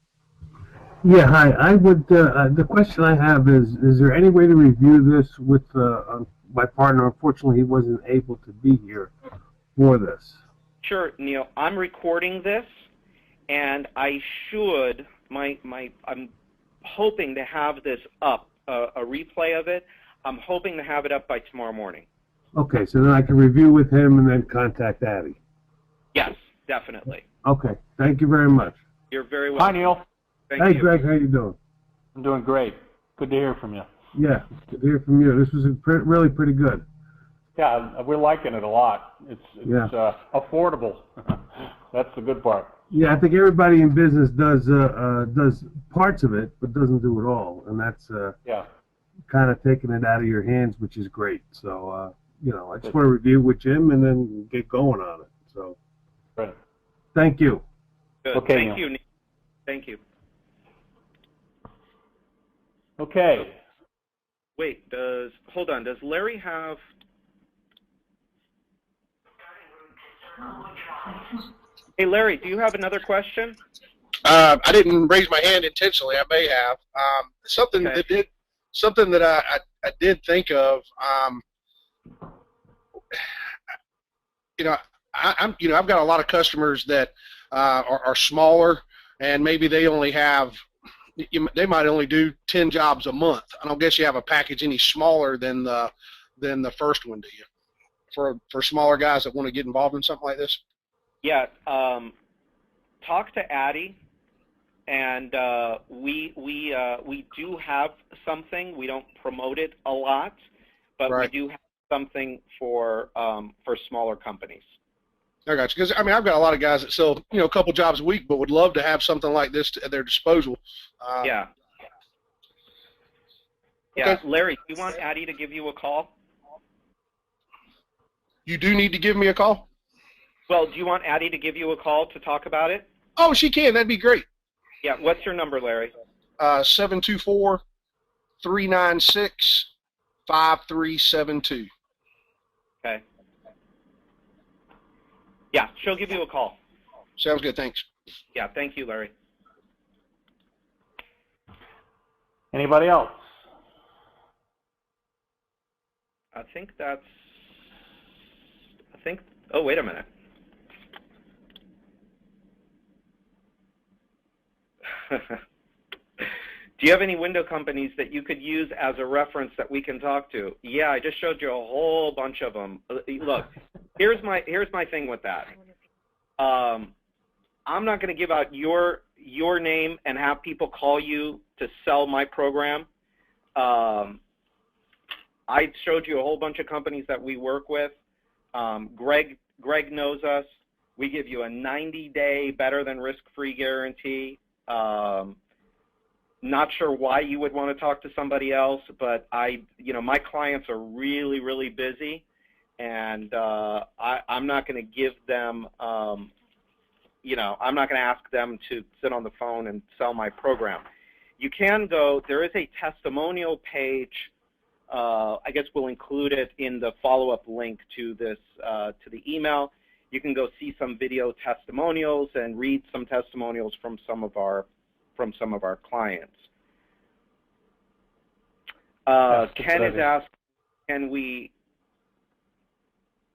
Yeah, hi. I would. The question I have is there any way to review this with my partner? Unfortunately, he wasn't able to be here for this. Sure, Neil. I'm recording this, and I should. I'm hoping to have this up, a replay of it. I'm hoping to have it up by tomorrow morning. Okay, so then I can review with him and then contact Addie. Yes, definitely. Okay, thank you very much. You're very welcome. Hi, Neil. Thank Hey, you. Greg, how you doing? I'm doing great. Good to hear from you. Yeah, good to hear from you. This was really pretty good. Yeah, we're liking it a lot. It's affordable. That's the good part. Yeah, I think everybody in business does parts of it, but doesn't do it all, and that's Yeah. kind of taking it out of your hands, which is great. So, I just want to review with Jim and then get going on it. So, Right. thank you. Good. Okay, Thank Neil. you, Neil. Thank you. Okay. Wait, hold on. Does Larry have? Hey, Larry, do you have another question? I didn't raise my hand intentionally. I may have. Something Okay. that I did think of. I've got a lot of customers that are smaller, and maybe they only have. They might only do 10 jobs a month. I don't guess you have a package any smaller than the first one, do you? For smaller guys that want to get involved in something like this. Yeah. Talk to Addie, and we do have something. We don't promote it a lot, but Right. we do have something for smaller companies. I got you. Because I've got a lot of guys that sell a couple jobs a week, but would love to have something like this at their disposal. Yeah. Okay. Larry, do you want Addie to give you a call? You do need to give me a call. Well, do you want Addie to give you a call to talk about it? Oh, she can. That'd be great. Yeah. What's your number, Larry? 724-396-5372. Okay. Yeah, she'll give you a call. Sounds good. Thanks. Yeah, thank you, Larry. Anybody else? Oh, wait a minute. Do you have any window companies that you could use as a reference that we can talk to? Yeah, I just showed you a whole bunch of them. Look, here's my thing with that. I'm not going to give out your name and have people call you to sell my program. I showed you a whole bunch of companies that we work with. Greg knows us. We give you a 90-day better than risk-free guarantee. Not sure why you would want to talk to somebody else, but my clients are really, really busy, and I'm not going to give them, I'm not going to ask them to sit on the phone and sell my program. You can go, there is a testimonial page. I guess we'll include it in the follow-up link to this, to the email. You can go see some video testimonials and read some testimonials from some of our clients. Ken is asked, can we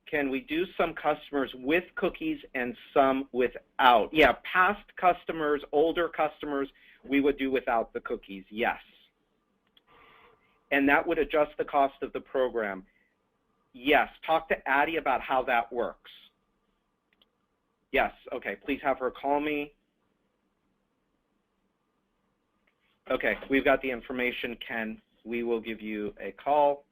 do some customers with cookies and some without? Yeah, past customers, older customers, we would do without the cookies, yes. And that would adjust the cost of the program. Yes, talk to Addie about how that works. Yes, okay, please have her call me. Okay, we've got the information, Ken. We will give you a call.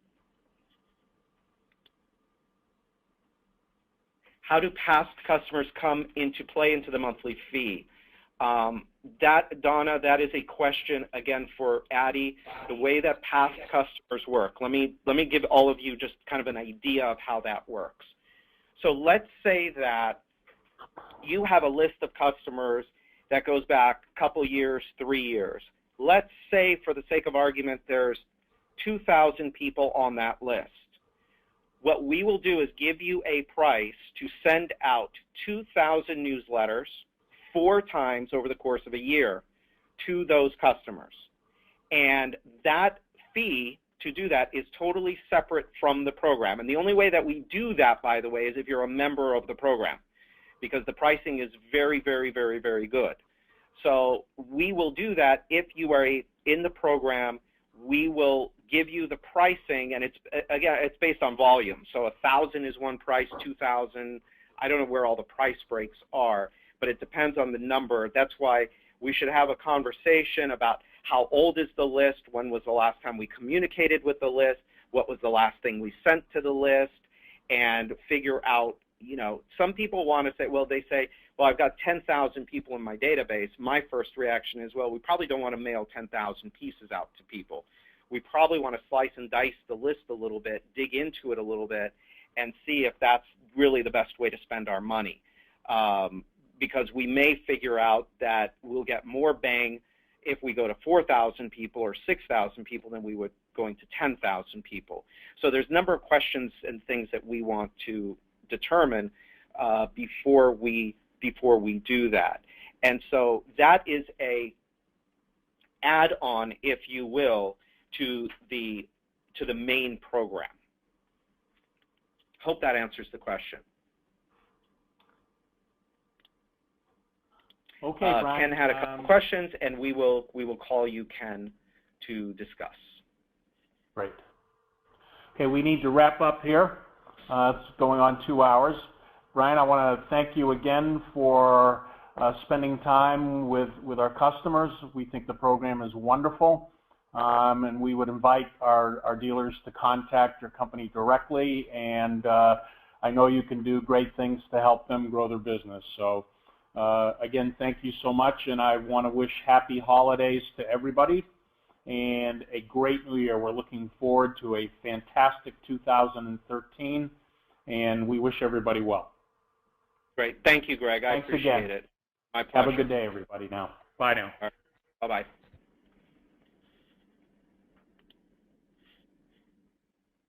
How do past customers come into play into the monthly fee? Donna, that is a question, again, for Addie. The way that past customers work, let me give all of you just kind of an idea of how that works. So let's say that you have a list of customers that goes back a couple years, 3 years. Let's say, for the sake of argument, there's 2,000 people on that list. what we will do is give you a price to send out 2,000 newsletters 4 times over the course of a year to those customers. And that fee to do that is totally separate from the program. And the only way that we do that, by the way, is if you're a member of the program, because the pricing is very, very, very, very good. So we will do that if you are in the program. We will give you the pricing, and it's based on volume. So 1,000 is one price, 2,000. I don't know where all the price breaks are, but it depends on the number. That's why we should have a conversation about how old is the list, when was the last time we communicated with the list, what was the last thing we sent to the list, and figure out, you know, some people want to say, well, I've got 10,000 people in my database. My first reaction is, well, we probably don't want to mail 10,000 pieces out to people. We probably want to slice and dice the list a little bit, dig into it a little bit, and see if that's really the best way to spend our money. Because we may figure out that we'll get more bang if we go to 4,000 people or 6,000 people than we would going to 10,000 people. So there's a number of questions and things that we want to determine before we do that. And so that is a add-on, if you will, to the main program. Hope that answers the question. Okay, Brian. Ken had a couple questions, and we will call you, Ken, to discuss. Great. Okay, we need to wrap up here. It's going on 2 hours. Brian, I want to thank you again for spending time with our customers. We think the program is wonderful, and we would invite our dealers to contact your company directly, and I know you can do great things to help them grow their business. So again, thank you so much, and I want to wish happy holidays to everybody and a great new year. We're looking forward to a fantastic 2013, and we wish everybody well. Great. Thank you, Greg. Thanks I appreciate again. it. My pleasure. Have a good day, everybody, now. Bye now. Right. Bye-bye.